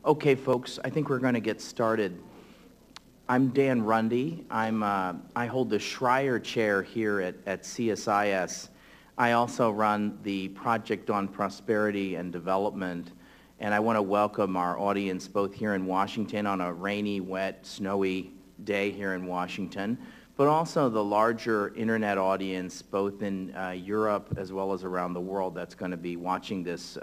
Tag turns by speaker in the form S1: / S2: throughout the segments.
S1: Okay, folks, I think we're going to get started. I'm Dan Runde. I hold the Schreyer chair here at CSIS. I also run the Project on Prosperity and Development, and I want to welcome our audience both here in Washington on a rainy, wet, snowy day here in Washington, but also the larger internet audience both in Europe as well as around the world that's going to be watching this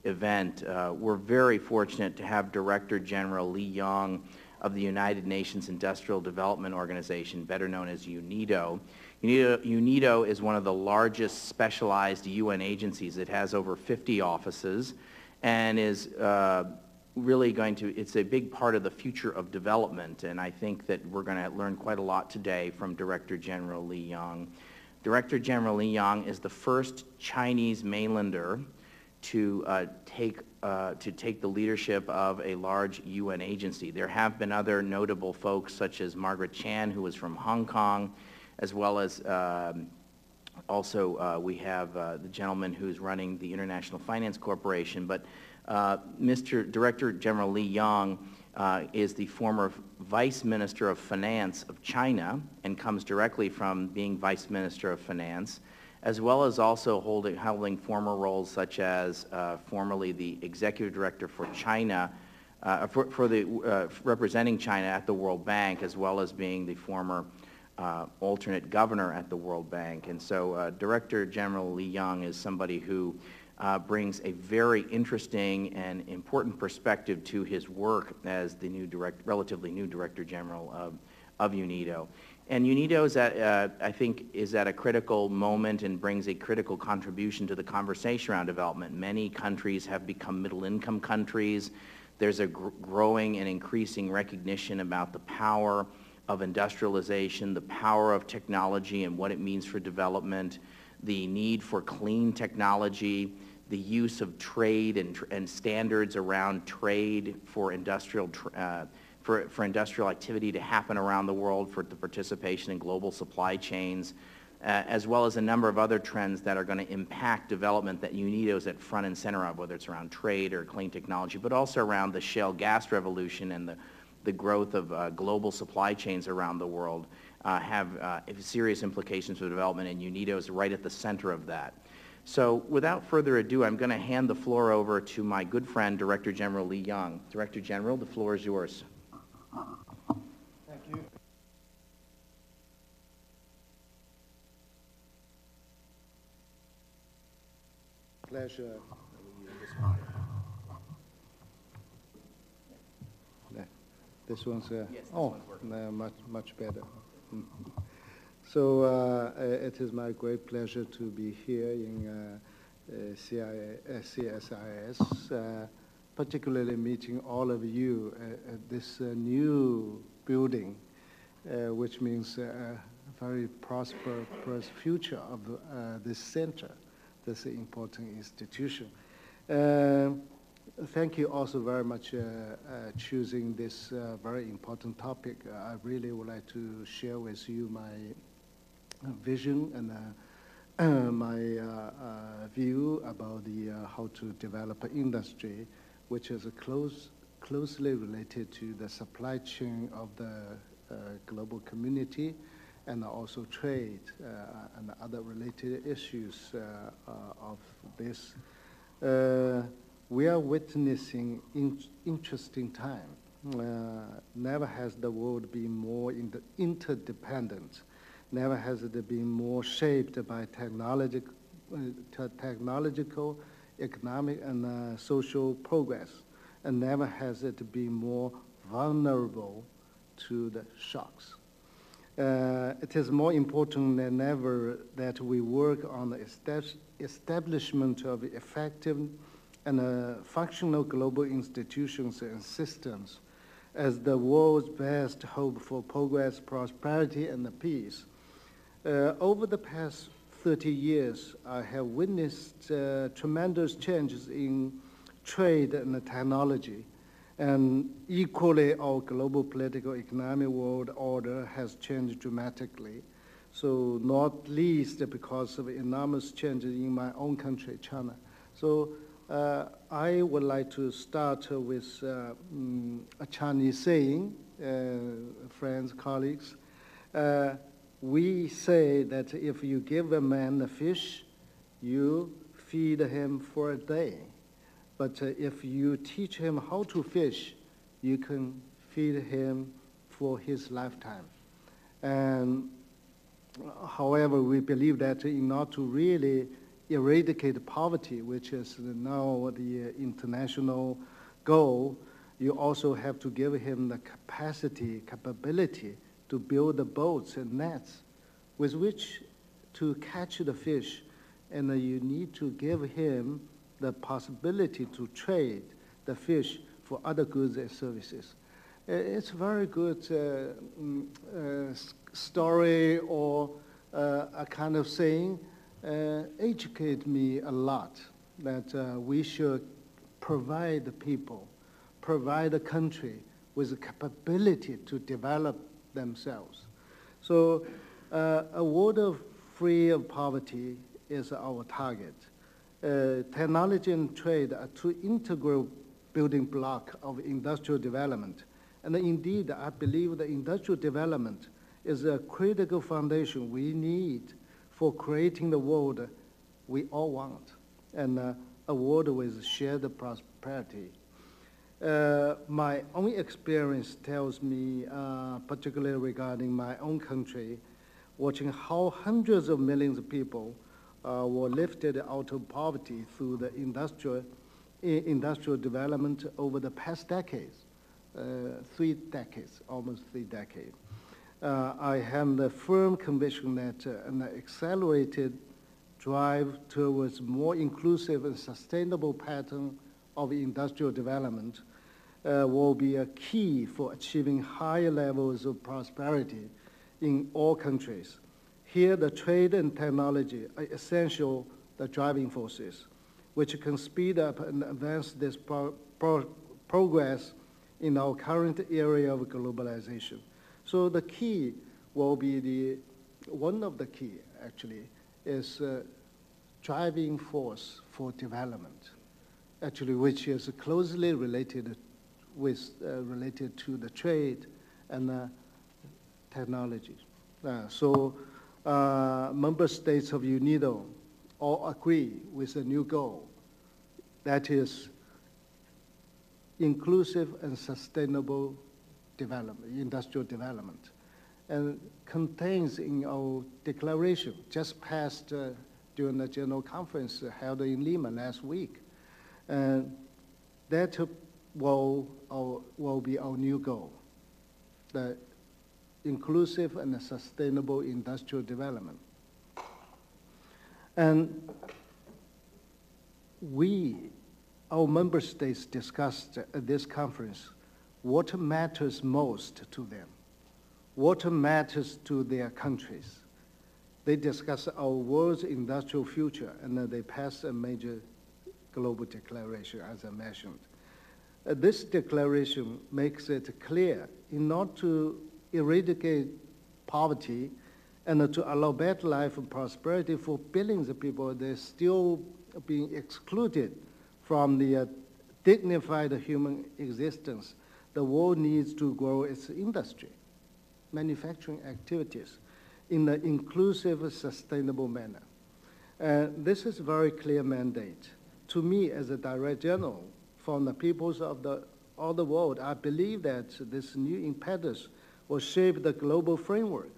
S1: event. We're very fortunate to have Director General Li Yong of the United Nations Industrial Development Organization, better known as UNIDO. UNIDO is one of the largest specialized UN agencies. It has over 50 offices and is really it's a big part of the future of development, and I think that we're going to learn quite a lot today from Director General Li Yong. Director General Li Yong is the first Chinese mainlander to take the leadership of a large UN agency. There have been other notable folks such as Margaret Chan, who was from Hong Kong, as well as we have the gentleman who's running the International Finance Corporation. But Mr. Director General Li Yong is the former Vice Minister of Finance of China and comes directly from being Vice Minister of Finance, as well as also holding former roles such as formerly the Executive Director for China, representing China at the World Bank, as well as being the former alternate governor at the World Bank. And so Director General Li Yong is somebody who brings a very interesting and important perspective to his work as the relatively new Director General of UNIDO. And UNIDO is I think is at a critical moment and brings a critical contribution to the conversation around development. Many countries have become middle-income countries. There's a growing and increasing recognition about the power of industrialization, the power of technology and what it means for development, the need for clean technology, the use of trade and standards around trade for industrial activity to happen around the world, for the participation in global supply chains, as well as a number of other trends that are going to impact development that UNIDO is at front and center of, whether it's around trade or clean technology, but also around the shale gas revolution and the growth of global supply chains around the world have serious implications for development, and UNIDO is right at the center of that. So without further ado, I'm going to hand the floor over to my good friend, Director General Li Yong. Director General, the floor is yours.
S2: Thank you. Pleasure. This one's
S1: yes, this one's working.
S2: Much better. So it is my great pleasure to be here in CSIS, particularly meeting all of you at this new building, which means a very prosperous future of this center, this important institution. Thank you also very much choosing this very important topic. I really would like to share with you my vision and my view about how to develop an industry which is closely related to the supply chain of the global community and also trade and other related issues of this. We are witnessing interesting time. Never has the world been more interdependent. Never has it been more shaped by technological, economic, and social progress. And never has it been more vulnerable to the shocks. It is more important than ever that we work on the establishment of effective and functional global institutions and systems as the world's best hope for progress, prosperity, and peace. Over the past 30 years, I have witnessed tremendous changes in trade and technology, and equally our global political economic world order has changed dramatically. So not least because of enormous changes in my own country, China. So I would like to start with a Chinese saying, friends, colleagues. We say that if you give a man a fish, you feed him for a day. But if you teach him how to fish, you can feed him for his lifetime. And however, we believe that in order to really eradicate poverty, which is now the international goal, you also have to give him the capability to build the boats and nets with which to catch the fish. And you need to give him the possibility to trade the fish for other goods and services. It's a very good story or a kind of saying, educate me a lot that we should provide the people, provide the country with the capability to develop themselves. So a world free of poverty is our target. Technology and trade are two integral building blocks of industrial development. And indeed, I believe the industrial development is a critical foundation we need for creating the world we all want, and a world with shared prosperity. My own experience tells me, particularly regarding my own country, watching how hundreds of millions of people were lifted out of poverty through the industrial development over the past decades, 3 decades, almost 3 decades. I have the firm conviction that an accelerated drive towards more inclusive and sustainable pattern of industrial development will be a key for achieving higher levels of prosperity in all countries. Here, the trade and technology are essential, the driving forces, which can speed up and advance this progress in our current area of globalization. So the key will be one of the key, actually, is driving force for development, actually, which is closely related to the trade and technology. So member states of UNIDO all agree with a new goal, that is inclusive and sustainable development, industrial development, and contains in our declaration just passed during the General Conference held in Lima last week. And that will be our new goal, the inclusive and sustainable industrial development. And our member states discussed at this conference what matters most to them, what matters to their countries. They discussed our world's industrial future, and they passed a major global declaration, as I mentioned. This declaration makes it clear, in order to eradicate poverty and to allow better life and prosperity for billions of people, they're still being excluded from the dignified human existence. The world needs to grow its industry, manufacturing activities, in an inclusive, sustainable manner. This is a very clear mandate. To me, as a Director General from the peoples of all the world, I believe that this new impetus will shape the global framework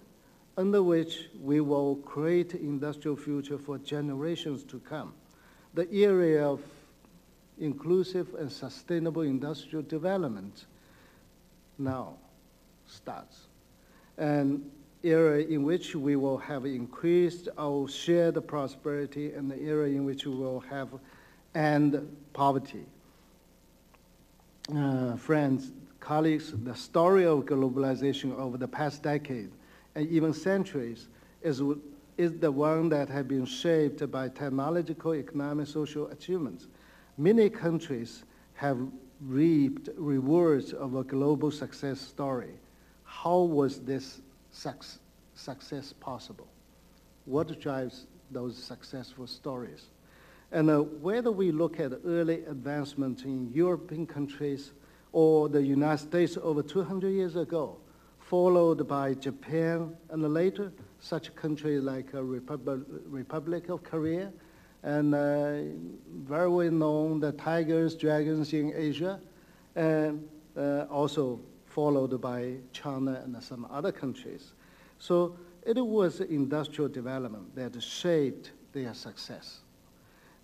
S2: under which we will create industrial future for generations to come. The area of inclusive and sustainable industrial development now starts. An area in which we will have increased our shared prosperity, and the area in which we will have end poverty. Friends, colleagues, the story of globalization over the past decade and even centuries is the one that has been shaped by technological, economic, social achievements. Many countries have reaped rewards of a global success story. How was this success possible? What drives those successful stories? And whether we look at early advancement in European countries or the United States over 200 years ago, followed by Japan, and later such countries like Republic of Korea, and very well known the tigers, dragons in Asia, and also followed by China and some other countries. So it was industrial development that shaped their success.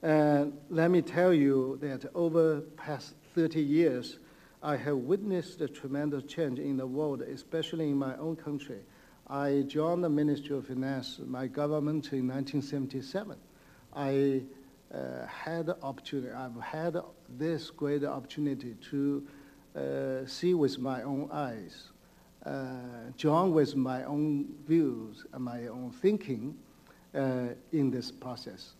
S2: And let me tell you that over past 30 years, I have witnessed a tremendous change in the world, especially in my own country. I joined the Ministry of Finance, my government, in 1977. I've had this great opportunity to see with my own eyes, join with my own views and my own thinking in this process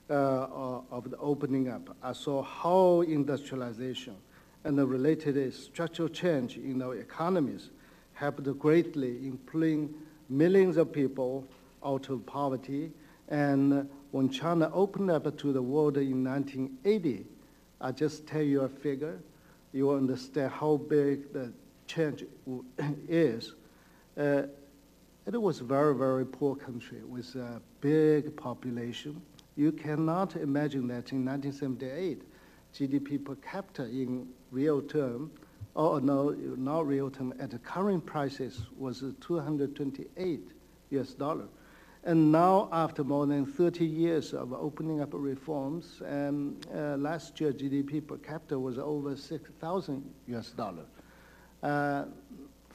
S2: of the opening up. I saw how industrialization and the related structural change in our economies helped greatly in pulling millions of people out of poverty. And when China opened up to the world in 1980, I just tell you a figure, you will understand how big the change is. It was a very, very poor country with a big population. You cannot imagine that in 1978, GDP per capita in real term, or no, not real term, at the current prices was $228 US. And now, after more than 30 years of opening up reforms, last year GDP per capita was over $6,000 US.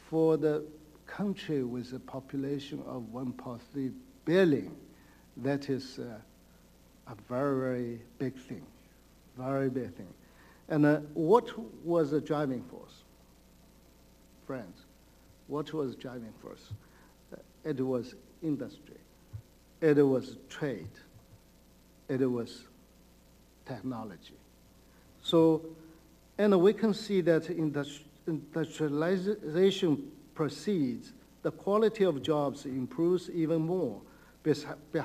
S2: For the country with a population of 1.3 billion, that is a very, very big thing, very big thing. And what was the driving force? Friends, what was the driving force? It was industry. It was trade. It was technology. So, and we can see that industrialization proceeds, the quality of jobs improves even more. Beside the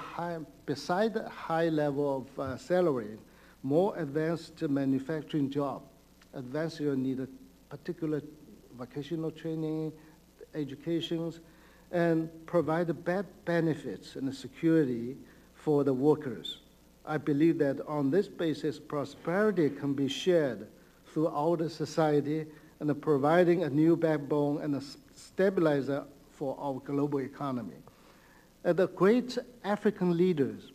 S2: high level of salary, more advanced manufacturing job, advanced you need a particular vocational training, educations, and provide benefits and security for the workers. I believe that on this basis, prosperity can be shared throughout the society and providing a new backbone and a stabilizer for our global economy. The great African leaders,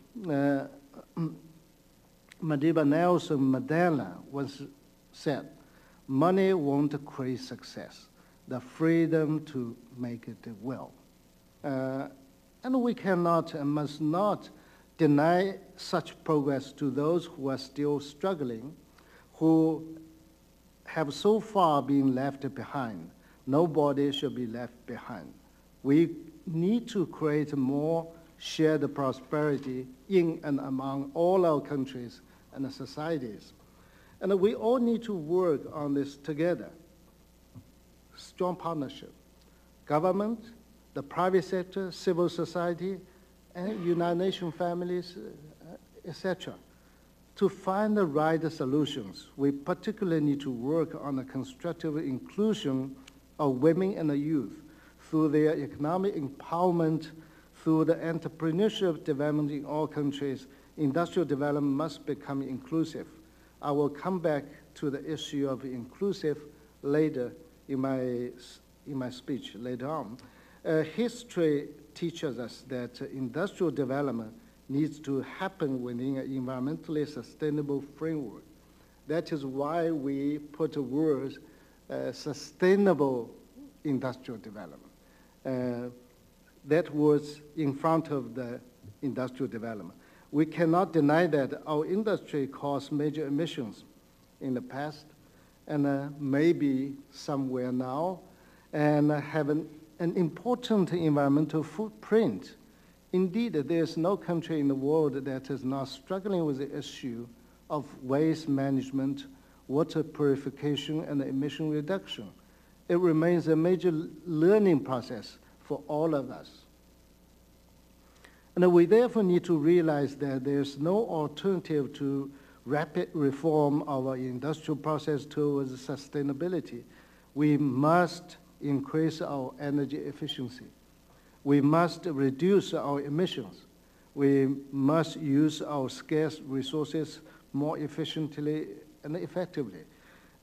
S2: Madiba Nelson Mandela once said, money won't create success, the freedom to make it well. And we cannot and must not deny such progress to those who are still struggling, who have so far been left behind. Nobody should be left behind. We need to create more shared prosperity in and among all our countries and societies. And we all need to work on this together. Strong partnership. Government, the private sector, civil society, and United Nations families, etc. To find the right solutions, we particularly need to work on the constructive inclusion of women and the youth through their economic empowerment, through the entrepreneurship development in all countries. Industrial development must become inclusive. I will come back to the issue of inclusive later in my speech later on. History teaches us that industrial development needs to happen within an environmentally sustainable framework. That is why we put the words sustainable industrial development. That was in front of the industrial development. We cannot deny that our industry caused major emissions in the past and maybe somewhere now, and have an important environmental footprint. Indeed, there is no country in the world that is not struggling with the issue of waste management, water purification, and emission reduction. It remains a major learning process for all of us. And we therefore need to realize that there's no alternative to rapid reform of our industrial process towards sustainability. We must increase our energy efficiency. We must reduce our emissions. We must use our scarce resources more efficiently and effectively.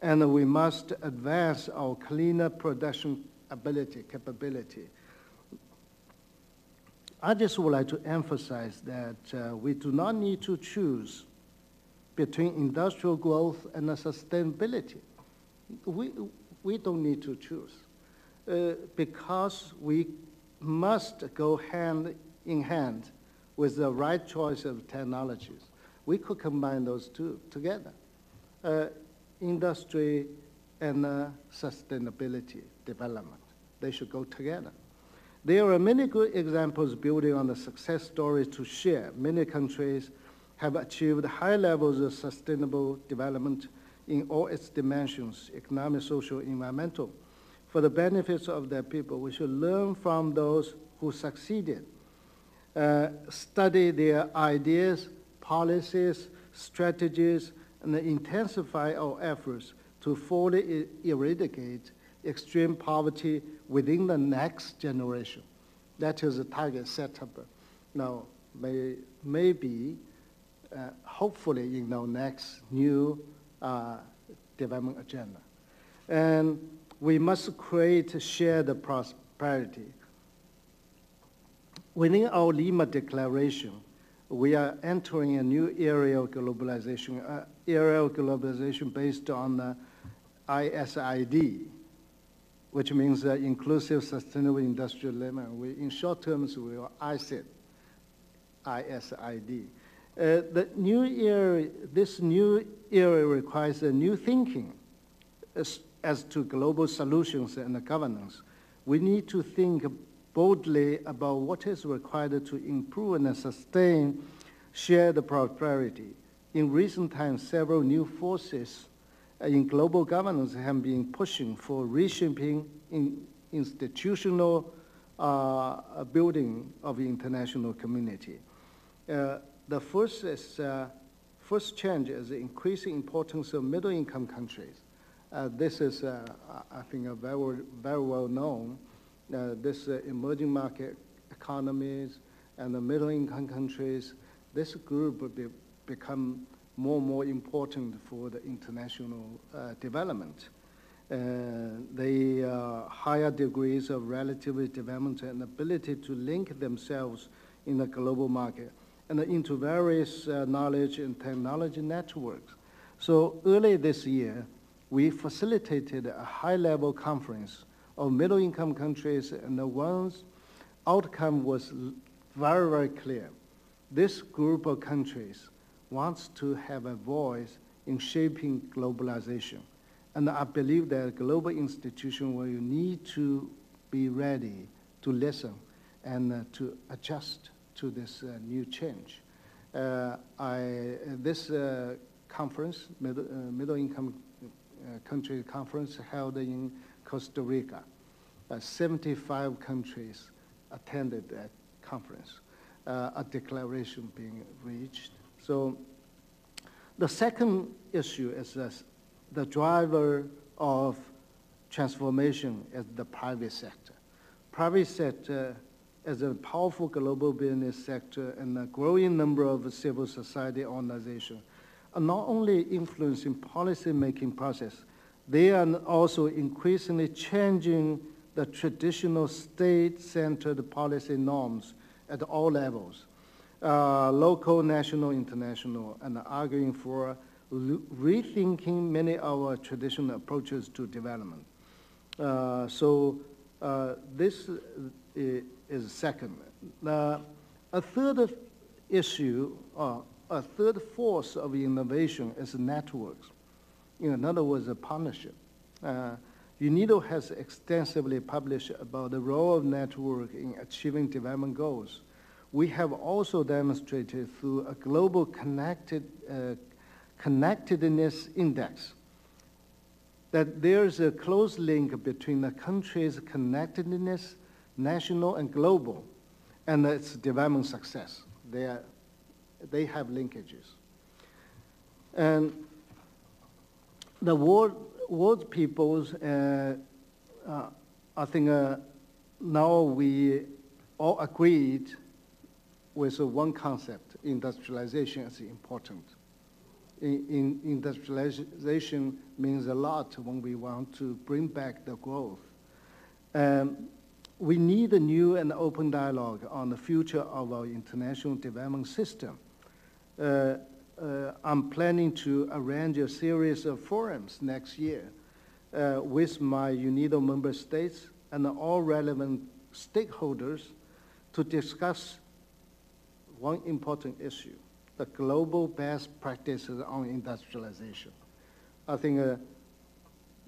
S2: And we must advance our cleaner production capability. I just would like to emphasize that we do not need to choose between industrial growth and sustainability. We don't need to choose because we must go hand in hand with the right choice of technologies. We could combine those two together, industry and sustainability development. They should go together. There are many good examples building on the success stories to share. Many countries have achieved high levels of sustainable development in all its dimensions, economic, social, environmental. For the benefits of their people, we should learn from those who succeeded, study their ideas, policies, strategies, and intensify our efforts to fully eradicate extreme poverty within the next generation. That is a target set up now, maybe, hopefully in our next new development agenda. And we must create shared prosperity. Within our Lima Declaration, we are entering a new era of globalization, based on the ISID, which means Inclusive Sustainable Industrial Development. In short terms, we are ISID. The new era, this new era requires a new thinking as to global solutions and governance. We need to think boldly about what is required to improve and sustain shared prosperity. In recent times, several new forces in global governance have been pushing for reshaping institutional building of the international community. The first change is the increasing importance of middle-income countries. This is, I think, very, very well known. This emerging market economies and the middle-income countries, this group will become more and more important for the international development. The higher degrees of relative development and ability to link themselves in the global market and into various knowledge and technology networks. So early this year, we facilitated a high-level conference of middle-income countries, and the one's outcome was very, very clear. This group of countries wants to have a voice in shaping globalization. And I believe that global institutions will need to be ready to listen and to adjust to this new change. This conference, middle-income country conference held in Costa Rica, 75 countries attended that conference, a declaration being reached. So the second issue is the driver of transformation is the private sector. Private sector as a powerful global business sector and a growing number of civil society organizations are not only influencing policy-making process, they are also increasingly changing the traditional state-centered policy norms at all levels, local, national, international, and arguing for rethinking many of our traditional approaches to development. This is second. A third issue, a third force of innovation is networks. In other words, a partnership. UNIDO has extensively published about the role of network in achieving development goals. We have also demonstrated through a global connectedness index that there's a close link between the country's connectedness, national and global, and its development success. They have linkages. And the world peoples, I think now we all agreed with one concept: industrialization is important. Industrialization means a lot when we want to bring back the growth. We need a new and open dialogue on the future of our international development system. I'm planning to arrange a series of forums next year with my UNIDO member states and all relevant stakeholders to discuss one important issue: the global best practices on industrialization. I think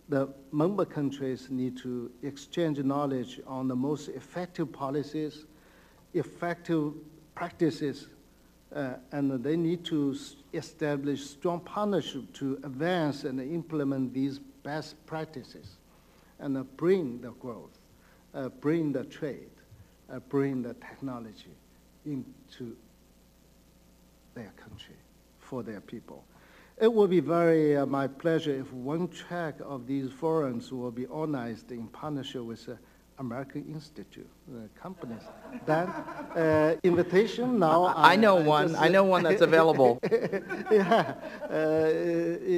S2: the member countries need to exchange knowledge on the most effective policies, effective practices, and they need to establish strong partnership to advance and implement these best practices and bring the growth, bring the trade, bring the technology into their country for their people. It will be very my pleasure if one track of these forums will be organized in partnership with the American Institute companies. Then invitation now.
S1: I know one. I know one that's available.
S2: Yeah,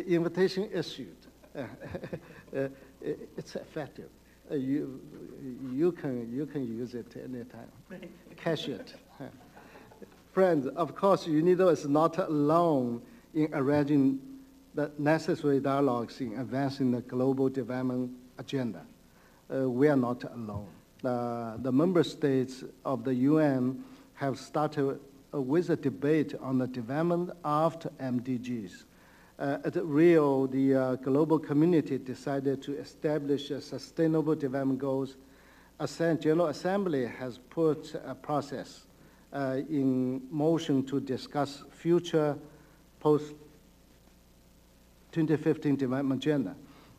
S2: invitation issued. It's effective. You can use it anytime. Cash it. Friends, of course, UNIDO is not alone in arranging the necessary dialogues in advancing the global development agenda. We are not alone. The member states of the UN have started with a debate on the development after MDGs. At Rio, the global community decided to establish sustainable development goals. A General Assembly has put a process in motion to discuss future post-2015 development agenda.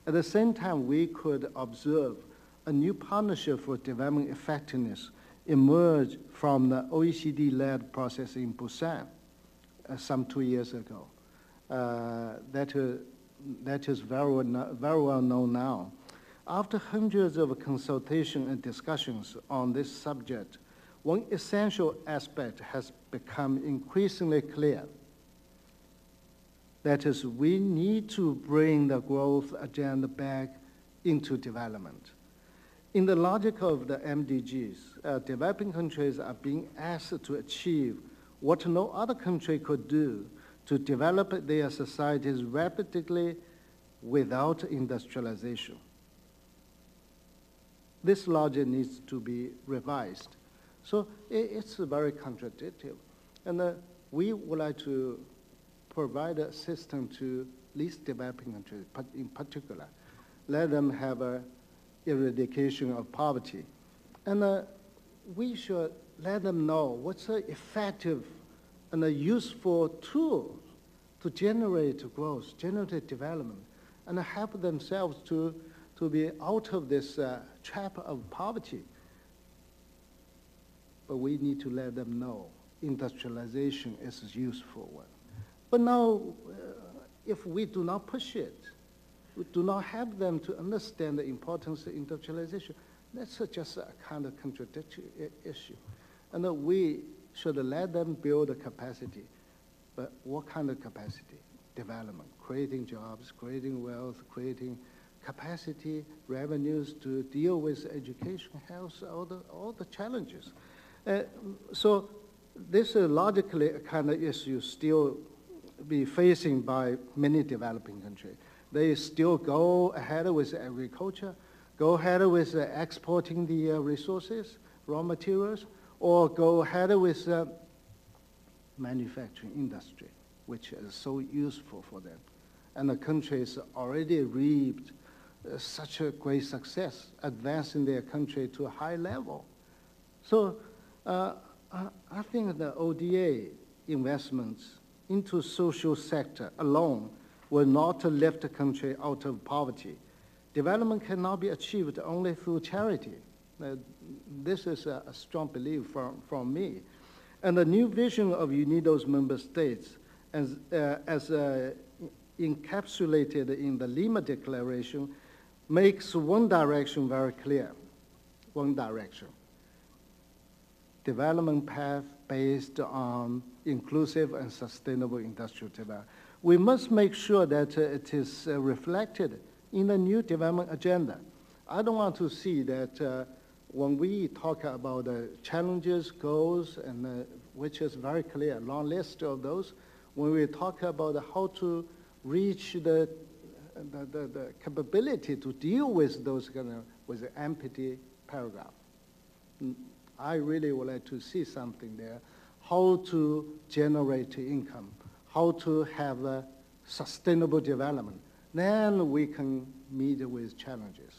S2: At the same time, we could observe a new partnership for development effectiveness emerge from the OECD-led process in Busan some 2 years ago. That is very well known now. After hundreds of consultations and discussions on this subject, one essential aspect has become increasingly clear. That is, we need to bring the growth agenda back into development. In the logic of the MDGs, developing countries are being asked to achieve what no other country could do to develop their societies rapidly without industrialization. This logic needs to be revised. So it's very contradictory. And we would like to provide a system to least developing countries, in particular. Let them have a eradication of poverty. And we should let them know what's an effective and a useful tool to generate growth, generate development, and help themselves to be out of this trap of poverty. But we need to let them know industrialization is a useful one. But now, if we do not push it, we do not help them to understand the importance of industrialization, that's just a kind of contradictory issue. And we should let them build a capacity. But what kind of capacity? Development, creating jobs, creating wealth, creating capacity, revenues to deal with education, health, all the challenges. So this is logically a kind of issue still be facing by many developing countries. They still go ahead with agriculture, go ahead with exporting the resources, raw materials, or go ahead with manufacturing industry, which is so useful for them. And the countries already reaped such a great success, advancing their country to a high level. So I think the ODA investments into social sector alone will not lift the country out of poverty. Development cannot be achieved only through charity. This is a strong belief from me. And the new vision of UNIDO's member states, as encapsulated in the Lima Declaration, makes one direction very clear, one direction. Development path based on inclusive and sustainable industrial development. We must make sure that it is reflected in the new development agenda. I don't want to see that when we talk about the challenges, goals, and which is very clear, long list of those, when we talk about how to reach the capability to deal with those with an empty paragraph. I really would like to see something there, how to generate income, how to have a sustainable development. Then we can meet with challenges.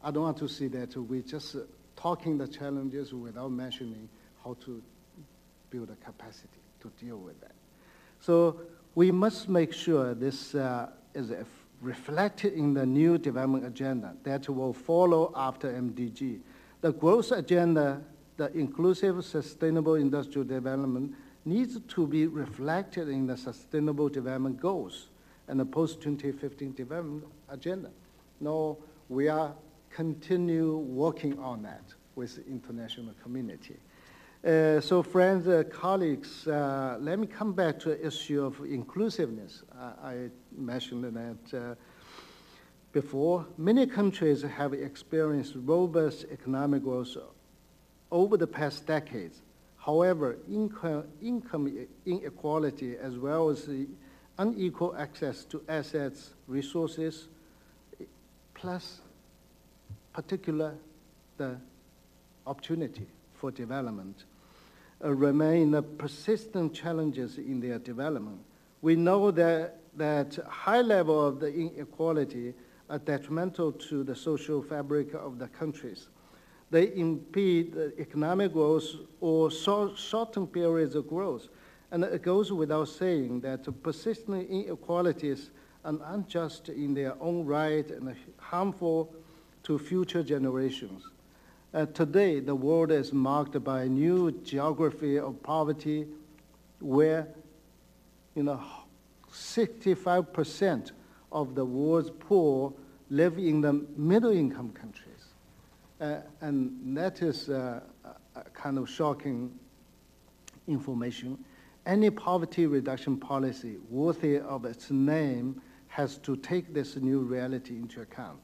S2: I don't want to see that we just talking the challenges without mentioning how to build a capacity to deal with that. So we must make sure this is reflected in the new development agenda that will follow after MDG. The growth agenda, the inclusive sustainable industrial development, needs to be reflected in the sustainable development goals and the post-2015 development agenda. Now, we are continue working on that with the international community. So friends, colleagues, let me come back to the issue of inclusiveness. I mentioned that before. Many countries have experienced robust economic growth over the past decades. However, income inequality as well as the unequal access to assets, resources, plus particular the opportunity for development remain persistent challenges in their development. We know that high level of the inequality are detrimental to the social fabric of the countries. They impede the economic growth or shorten periods of growth. And it goes without saying that persistent inequalities are unjust in their own right and harmful to future generations. Today, the world is marked by a new geography of poverty where 65% of the world's poor live in the middle-income countries. And that is a kind of shocking information. Any poverty reduction policy worthy of its name has to take this new reality into account.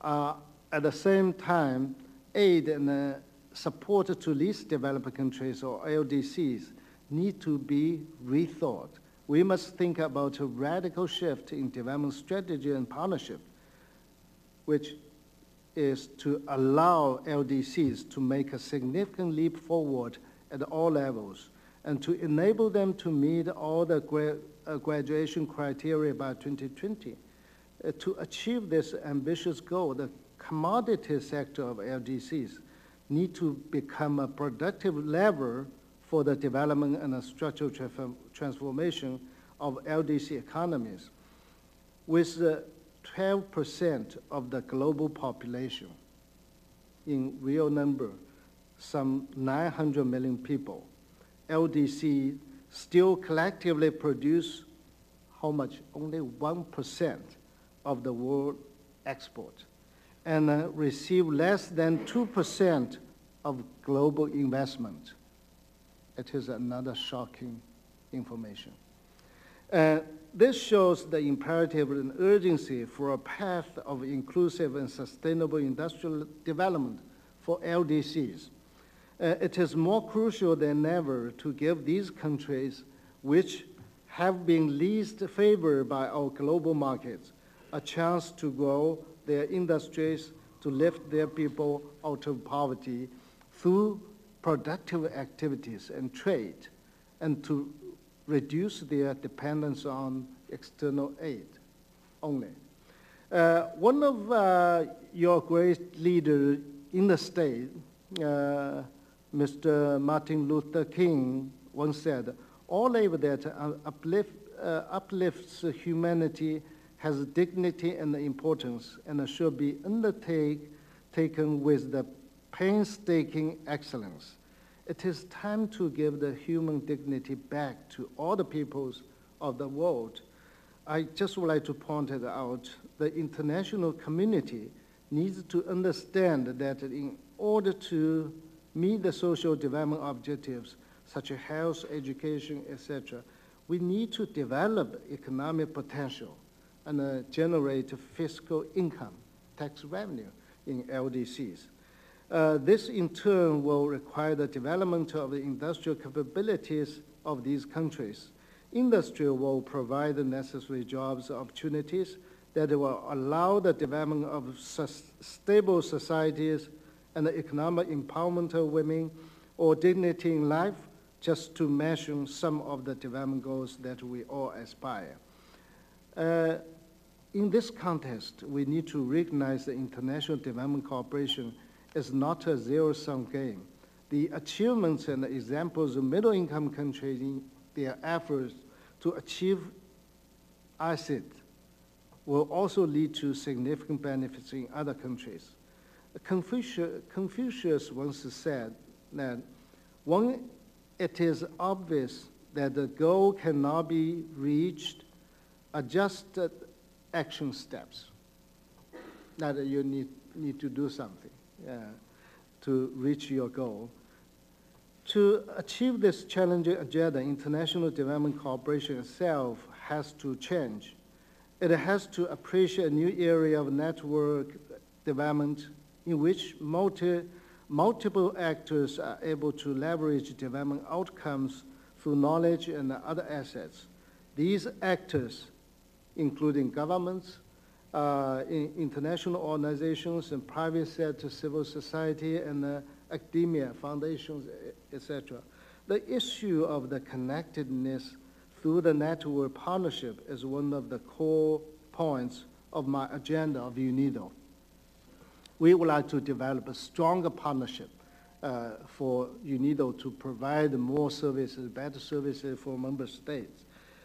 S2: At the same time, aid and support to least developed countries, or LDCs, need to be rethought. We must think about a radical shift in development strategy and partnership, which is to allow LDCs to make a significant leap forward at all levels and to enable them to meet all the graduation criteria by 2020. To achieve this ambitious goal, the commodity sector of LDCs need to become a productive lever for the development and the structural transformation of LDC economies. With 12% of the global population, in real number, some 900 million people, LDC still collectively produce how much? Only 1% of the world export, and receive less than 2% of global investment. It is another shocking information. This shows the imperative and urgency for a path of inclusive and sustainable industrial development for LDCs. It is more crucial than ever to give these countries, which have been least favored by our global markets, a chance to grow their industries, to lift their people out of poverty through productive activities and trade, and to reduce their dependence on external aid only. One of your great leaders in the state, Mr. Martin Luther King, once said, all labor that uplifts humanity has dignity and importance and should be undertaken with the painstaking excellence. It is time to give the human dignity back to all the peoples of the world. I just would like to point it out, the international community needs to understand that in order to meet the social development objectives, such as health, education, etc., we need to develop economic potential and generate fiscal income, tax revenue in LDCs. This in turn will require the development of the industrial capabilities of these countries. Industry will provide the necessary jobs opportunities that will allow the development of stable societies and the economic empowerment of women or dignity in life, just to mention some of the development goals that we all aspire. In this context, we need to recognize the international development cooperation is not a zero-sum game. The achievements and the examples of middle-income countries in their efforts to achieve ICT will also lead to significant benefits in other countries. Confucius once said that when it is obvious that the goal cannot be reached, adjusted action steps, that you need to do something to reach your goal. To achieve this challenging agenda, international development cooperation itself has to change. It has to appreciate a new area of network development in which multiple actors are able to leverage development outcomes through knowledge and other assets. These actors, including governments, international organizations, and private sector, civil society, and academia, foundations, etc. The issue of the connectedness through the network partnership is one of the core points of my agenda of UNIDO. We would like to develop a stronger partnership for UNIDO to provide more services, better services for member states.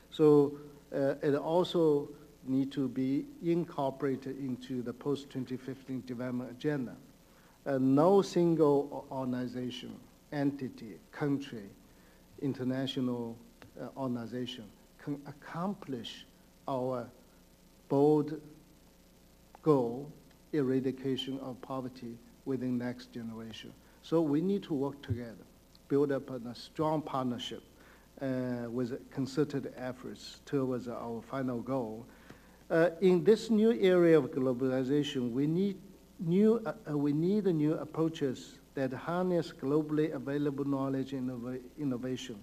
S2: So it also need to be incorporated into the post-2015 development agenda. No single organization, entity, country, international organization can accomplish our bold goal, eradication of poverty within next generation. So we need to work together, build up a strong partnership with concerted efforts towards our final goal. In this new area of globalization, we need new approaches that harness globally available knowledge and innovation.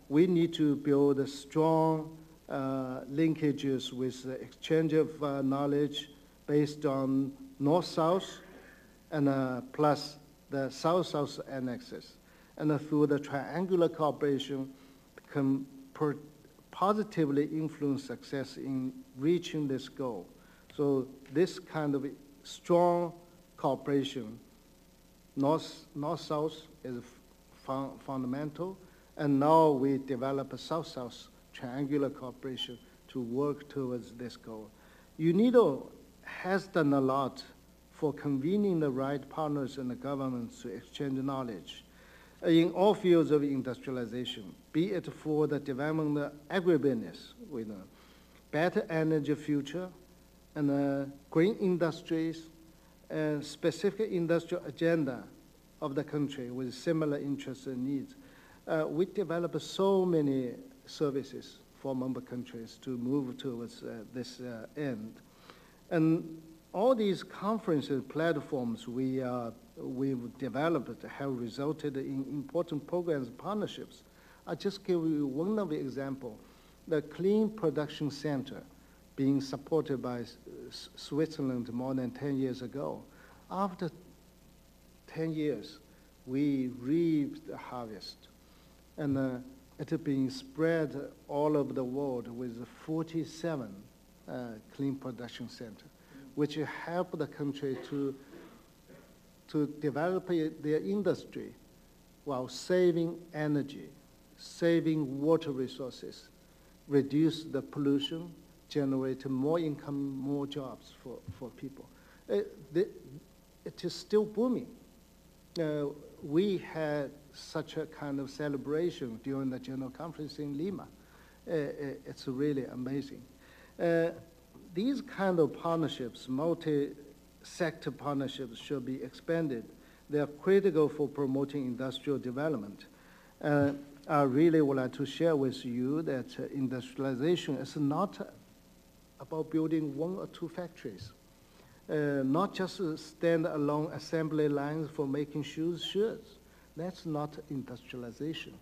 S2: We need to build strong linkages with the exchange of knowledge based on North-South and plus the South-South annexes. And through the triangular cooperation can positively influence success in reaching this goal. So this kind of strong cooperation, North-South is fundamental, and now we develop a South-South triangular cooperation to work towards this goal. UNIDO has done a lot for convening the right partners and the governments to exchange knowledge in all fields of industrialization, be it for the development of agribusiness with a better energy future and green industries and specific industrial agenda of the country with similar interests and needs. We develop so many services for member countries to move towards this end. And all these conferences, platforms we've developed have resulted in important programs and partnerships. I'll just give you one of the examples. The Clean Production Center being supported by Switzerland more than 10 years ago. After 10 years, we reaped the harvest. And it has been spread all over the world with 47 clean production centers, which help the country to develop their industry while saving energy, saving water resources, reduce the pollution, generate more income, more jobs for people. It it is still booming. We had such a kind of celebration during the General Conference in Lima. It's really amazing. These kind of partnerships, multi-sector partnerships, should be expanded. They are critical for promoting industrial development. I really would like to share with you that industrialization is not about building one or two factories, not just stand-alone assembly lines for making shirts. That's not industrialization.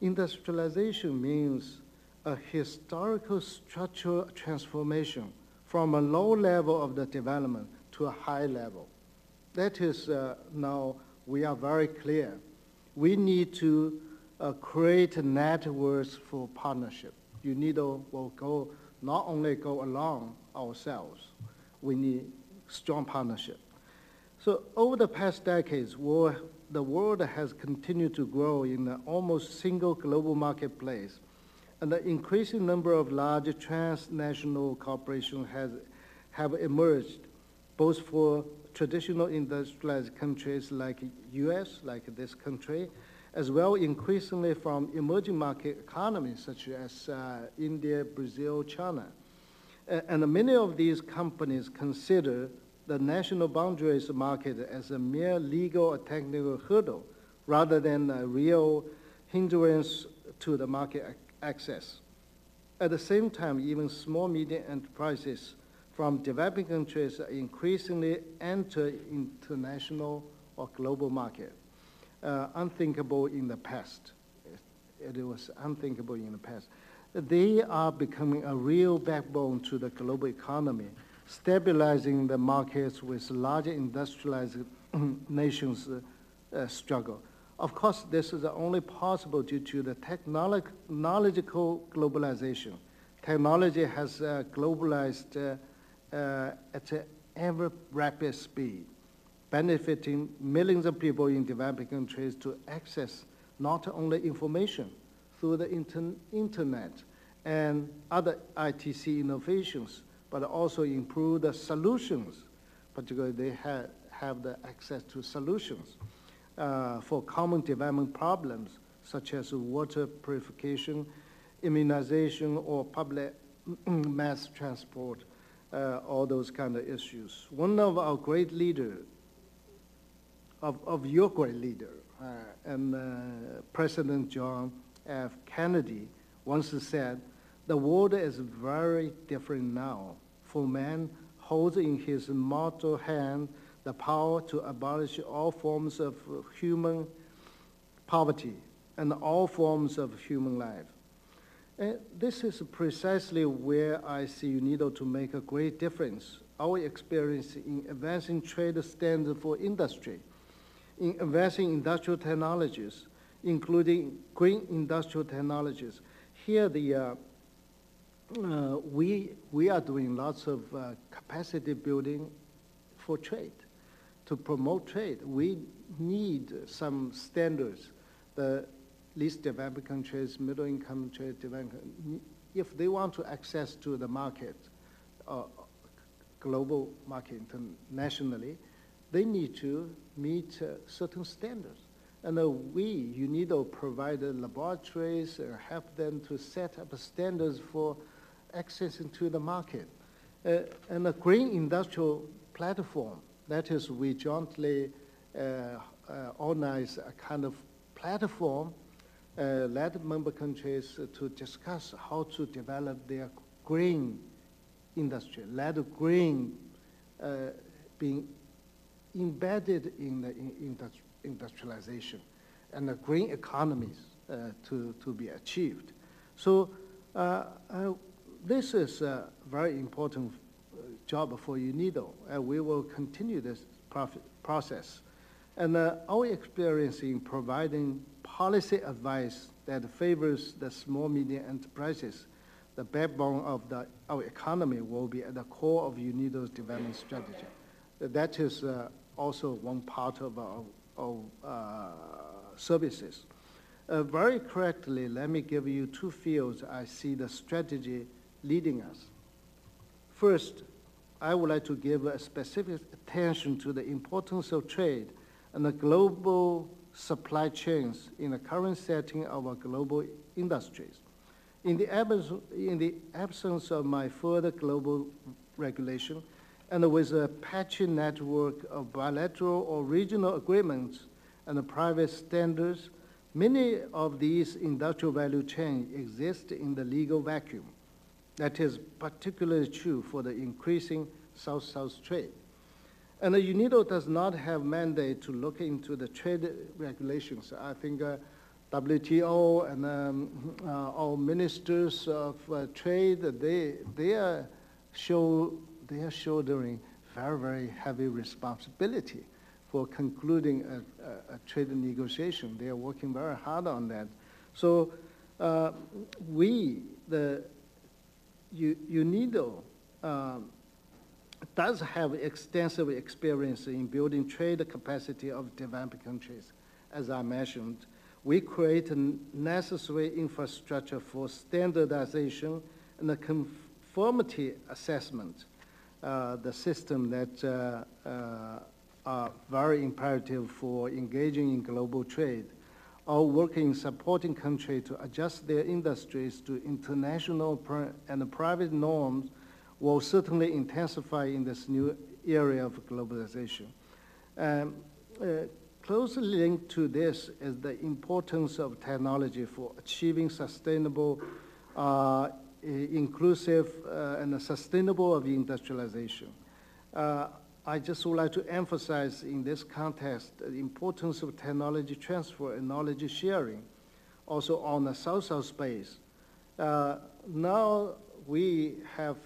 S2: Industrialization means a historical structural transformation from a low level of the development to a high level. That is now we are very clear. We need to create networks for partnership. UNIDO will not only go along ourselves, we need strong partnership. So over the past decades, the world has continued to grow in an almost single global marketplace, and the increasing number of large transnational corporations have emerged, both for traditional industrialized countries like US, like this country, as well increasingly from emerging market economies such as India, Brazil, China. And many of these companies consider the national boundaries market as a mere legal or technical hurdle rather than a real hindrance to the market access. At the same time, even small, medium enterprises from developing countries increasingly enter international or global market. Unthinkable in the past. It was unthinkable in the past. They are becoming a real backbone to the global economy, stabilizing the markets with large industrialized nations struggle. Of course, this is only possible due to the technological globalization. Technology has globalized at an ever rapid speed, benefiting millions of people in developing countries to access not only information through the internet and other ITC innovations, but also improve the solutions, particularly they have the access to solutions for common development problems such as water purification, immunization, or public mass transport, all those kind of issues. One of our great leaders, of your great leader, and President John F. Kennedy once said, "The world is very different now, for man holds in his mortal hand the power to abolish all forms of human poverty and all forms of human life." And this is precisely where I see UNIDO to make a great difference. Our experience in advancing trade standards for industry, in advancing industrial technologies, including green industrial technologies. Here, we are doing lots of capacity building for trade. To promote trade, we need some standards. The least developed countries, middle-income countries, if they want to access to the market, global market internationally, they need to meet certain standards. And we, UNIDO, provide laboratories, help them to set up standards for access into the market. And a green industrial platform, that is, we jointly organize a kind of platform, led member countries to discuss how to develop their green industry, let green being embedded in the industrialization and the green economies to be achieved. So this is a very important job for UNIDO, and we will continue this process. And our experience in providing policy advice that favors the small, medium enterprises, the backbone of our economy, will be at the core of UNIDO's development strategy. That is also one part of our services. Very correctly, let me give you two fields I see the strategy leading us. First, I would like to give a specific attention to the importance of trade and the global supply chains in the current setting of our global industries. In the absence of my further global regulation, and with a patchy network of bilateral or regional agreements and the private standards, many of these industrial value chains exist in the legal vacuum. That is particularly true for the increasing South-South trade. And the UNIDO does not have mandate to look into the trade regulations. I think WTO and our ministers of trade, they are shouldering very, very heavy responsibility for concluding a trade negotiation. They are working very hard on that. So UNIDO does have extensive experience in building trade capacity of developing countries. As I mentioned, we create a necessary infrastructure for standardization and the conformity assessment, the system that are very imperative for engaging in global trade, or working in supporting countries to adjust their industries to international and private norms will certainly intensify in this new area of globalization. Closely linked to this is the importance of technology for achieving sustainable, inclusive, and sustainable of industrialization. I just would like to emphasize in this context the importance of technology transfer and knowledge sharing, also on the South-South space. Now we have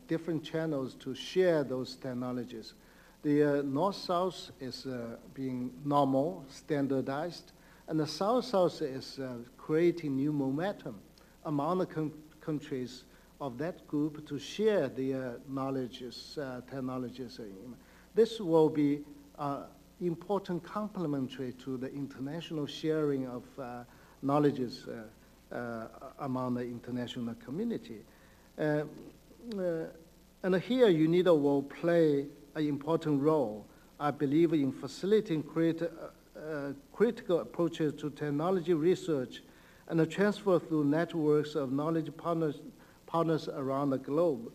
S2: different channels to share those technologies. The North-South is being normal, standardized, and the South-South is creating new momentum among the countries of that group to share their knowledges, technologies. This will be important complementary to the international sharing of knowledges among the international community. And here UNIDO will play an important role, I believe, in facilitating critical approaches to technology research and the transfer through networks of knowledge partners around the globe.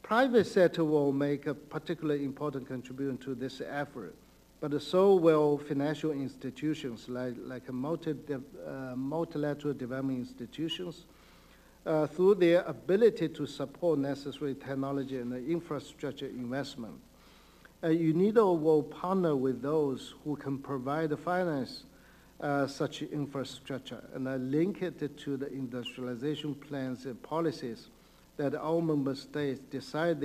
S2: Private sector will make a particularly important contribution to this effort, but so will financial institutions like multilateral development institutions through their ability to support necessary technology and infrastructure investment. UNIDO will partner with those who can provide the finance such infrastructure and link it to the industrialization plans and policies that all member states decide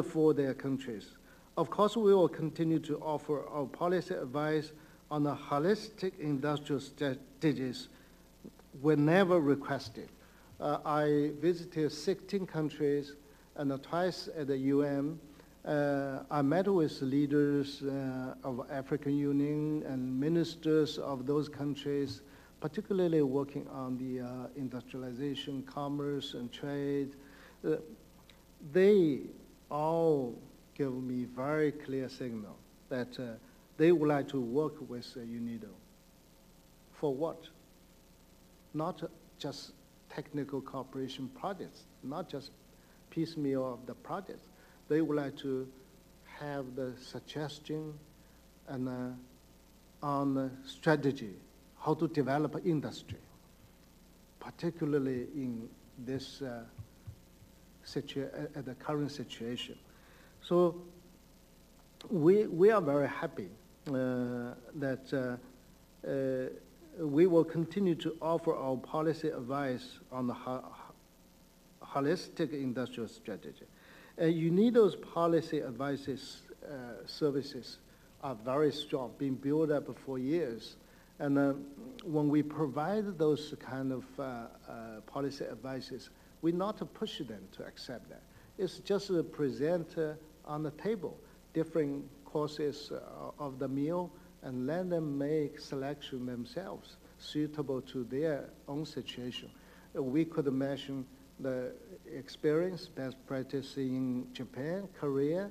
S2: for their countries. Of course, we will continue to offer our policy advice on the holistic industrial strategies whenever requested. I visited 16 countries and twice at the UN. I met with leaders of African Union and ministers of those countries, particularly working on the industrialization, commerce, and trade. They all give me very clear signal that they would like to work with UNIDO. For what? Not just technical cooperation projects, not just piecemeal of the projects. They would like to have the suggestion and on the strategy, how to develop industry, particularly in this at the current situation. So we are very happy that we will continue to offer our policy advice on the holistic industrial strategy. UNIDO's policy advices services are very strong, being built up for years. And when we provide those kind of policy advices, we not push them to accept that. It's just present on the table different courses of the meal and let them make selection themselves suitable to their own situation. We could mention the experience, best practice in Japan, Korea,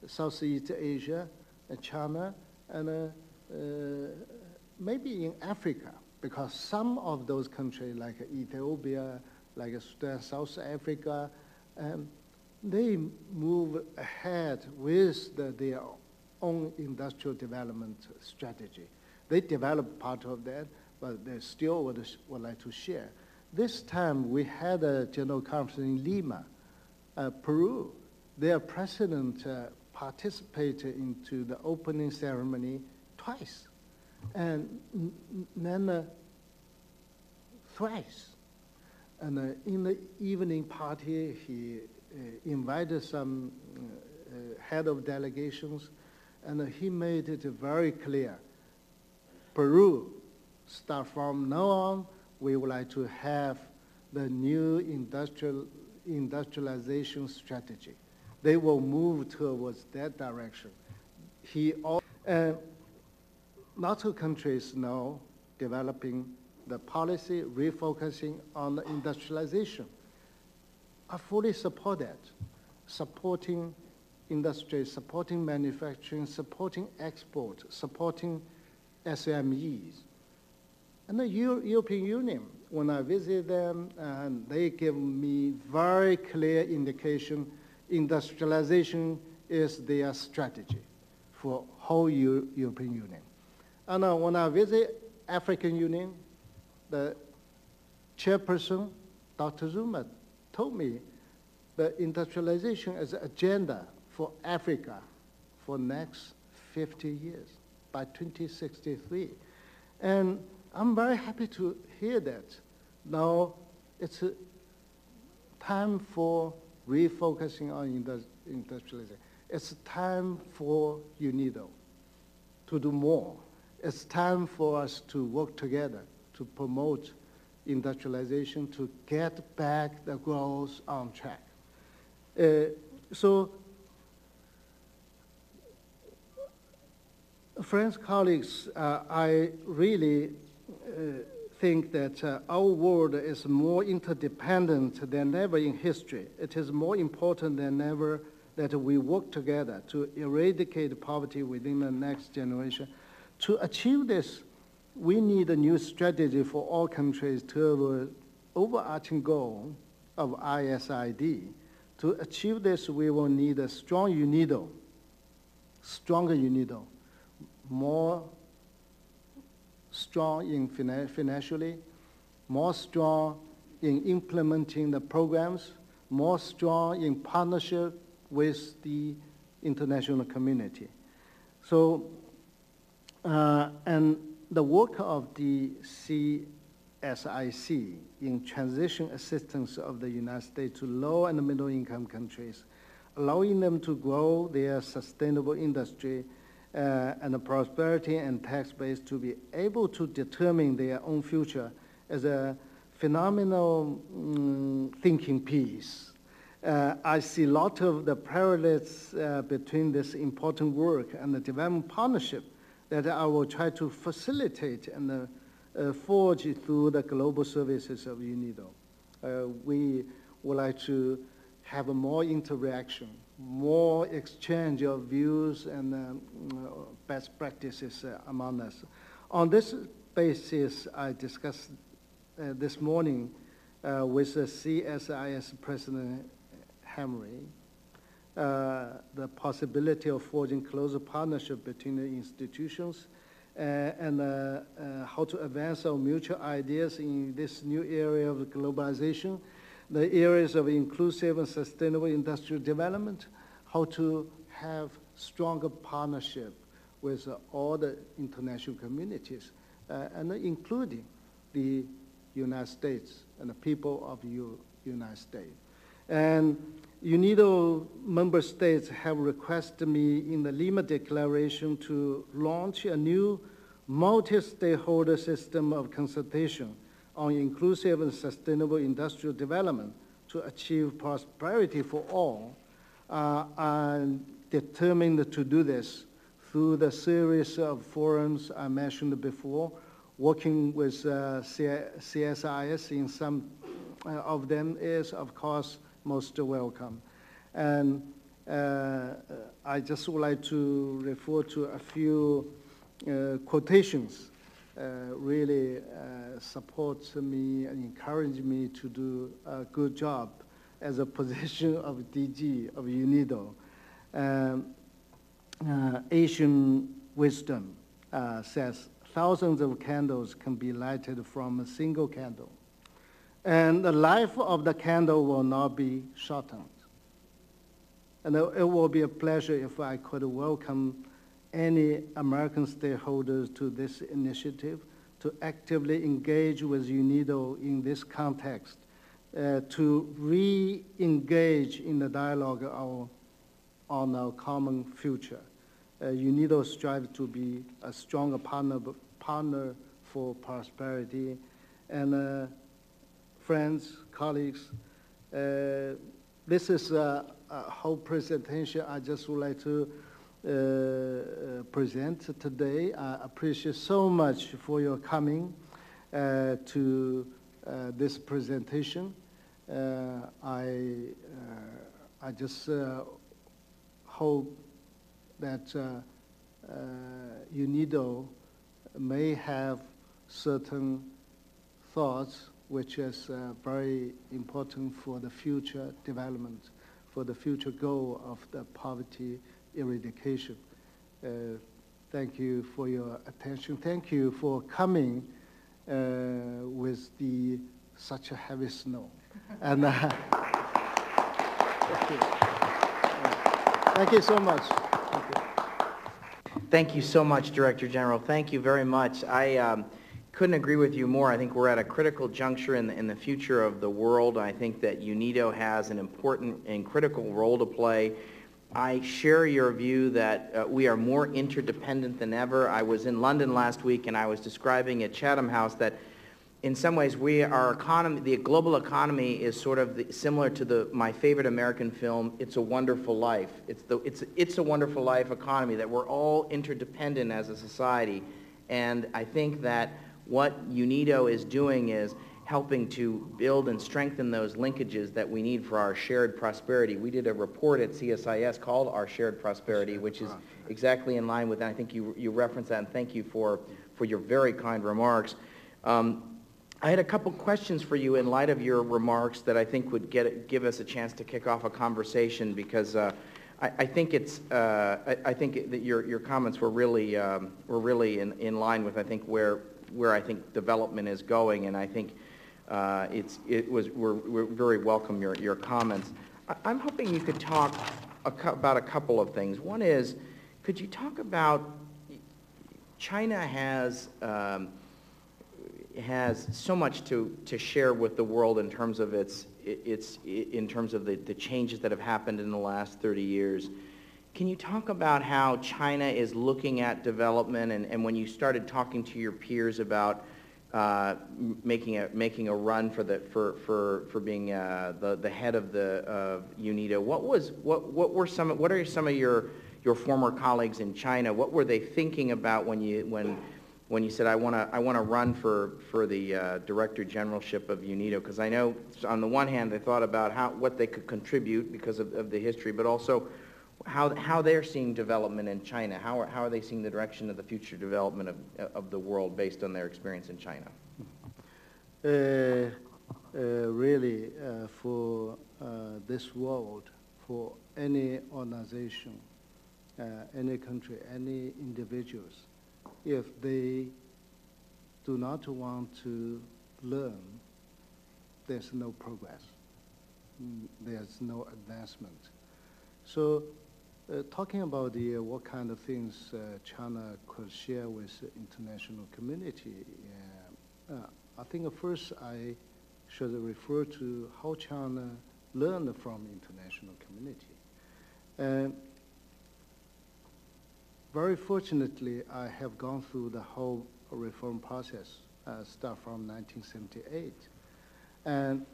S2: Southeast Asia, China, and maybe in Africa, because some of those countries like Ethiopia, like Sudan, South Africa, they move ahead with their own industrial development strategy. They develop part of that, but they still would like to share. This time we had a general conference in Lima, Peru. Their president participated into the opening ceremony twice, and then thrice. And in the evening party, he invited some head of delegations, and he made it very clear. Peru, start from now on, we would like to have the new industrialization strategy. They will move towards that direction. Lots of countries now developing the policy, refocusing on the industrialization. I fully support that. Supporting industry, supporting manufacturing, supporting export, supporting SMEs. And the European Union, when I visit them, and they give me very clear indication industrialization is their strategy for whole European Union. And when I visit African Union, the chairperson, Dr. Zuma, told me that industrialization is an agenda for Africa for next 50 years, by 2063. And I'm very happy to hear that. Now it's time for refocusing on industrialization. It's time for UNIDO to do more. It's time for us to work together to promote industrialization, to get back the growth on track. So, friends, colleagues, I really think that our world is more interdependent than ever in history. It is more important than ever that we work together to eradicate poverty within the next generation. To achieve this, we need a new strategy for all countries to the overarching goal of ISID. To achieve this, we will need a strong UNIDO, stronger UNIDO, more strong in financially, more strong in implementing the programs, more strong in partnership with the international community. So, and the work of the CSIC in transition assistance of the United States to low and middle income countries, allowing them to grow their sustainable industry and the prosperity and tax base to be able to determine their own future as a phenomenal thinking piece. I see a lot of the parallels between this important work and the development partnership that I will try to facilitate and forge through the global services of UNIDO. We would like to have a more interaction, more exchange of views and best practices among us. On this basis, I discussed this morning with the CSIS President Henry, the possibility of forging closer partnership between the institutions and how to advance our mutual ideas in this new area of globalization, the areas of inclusive and sustainable industrial development, how to have stronger partnership with all the international communities, and including the United States and the people of United States. And UNIDO member states have requested me in the Lima Declaration to launch a new multi-stakeholder system of consultation on inclusive and sustainable industrial development to achieve prosperity for all. I'm determined to do this through the series of forums I mentioned before, working with CSIS in some of them is, of course, most welcome. And I just would like to refer to a few quotations really support me and encourage me to do a good job as a position of DG of UNIDO. Asian wisdom says thousands of candles can be lighted from a single candle, and the life of the candle will not be shortened. And it will be a pleasure if I could welcome any American stakeholders to this initiative to actively engage with UNIDO in this context, to re-engage in the dialogue on our common future. UNIDO strives to be a stronger partner for prosperity. And friends, colleagues, this is a whole presentation I just would like to present today. I appreciate so much for your coming to this presentation. I just hope that UNIDO may have certain thoughts which is very important for the future development, for the future goal of the poverty eradication. Thank you for your attention. Thank you for coming with such a heavy snow. And thank you so much.
S1: Thank you so much, Director General. Thank you very much. I couldn't agree with you more. I think we're at a critical juncture in the future of the world. I think that UNIDO has an important and critical role to play. I share your view that we are more interdependent than ever. I was in London last week and I was describing at Chatham House that in some ways our economy, the global economy is sort of similar to my favorite American film, It's a Wonderful Life. It's a Wonderful Life economy, that we're all interdependent as a society. And I think that what UNIDO is doing is helping to build and strengthen those linkages that we need for our shared prosperity. We did a report at CSIS called Our Shared Prosperity, which is exactly in line with that. I think you referenced that, and thank you for your very kind remarks. I had a couple questions for you in light of your remarks that I think would give us a chance to kick off a conversation, because I think that your comments were really in line with, I think, where I think development is going, and I think we're very welcome your comments. I'm hoping you could talk about a couple of things. One is, could you talk about China has so much to share with the world in terms of the changes that have happened in the last 30 years. Can you talk about how China is looking at development, and when you started talking to your peers about making a run for being the head of UNIDO, what are some of your former colleagues in China? What were they thinking about when you said I want to run for the Director Generalship of UNIDO? Because I know on the one hand they thought about what they could contribute because of the history, but also how they're seeing development in China. How are they seeing the direction of the future development of the world based on their experience in China?
S2: Really, for this world, for any organization, any country, any individuals, if they do not want to learn, there's no progress. There's no advancement. So talking about what kind of things China could share with the international community, I think first I should refer to how China learned from international community. Very fortunately, I have gone through the whole reform process, start from 1978. And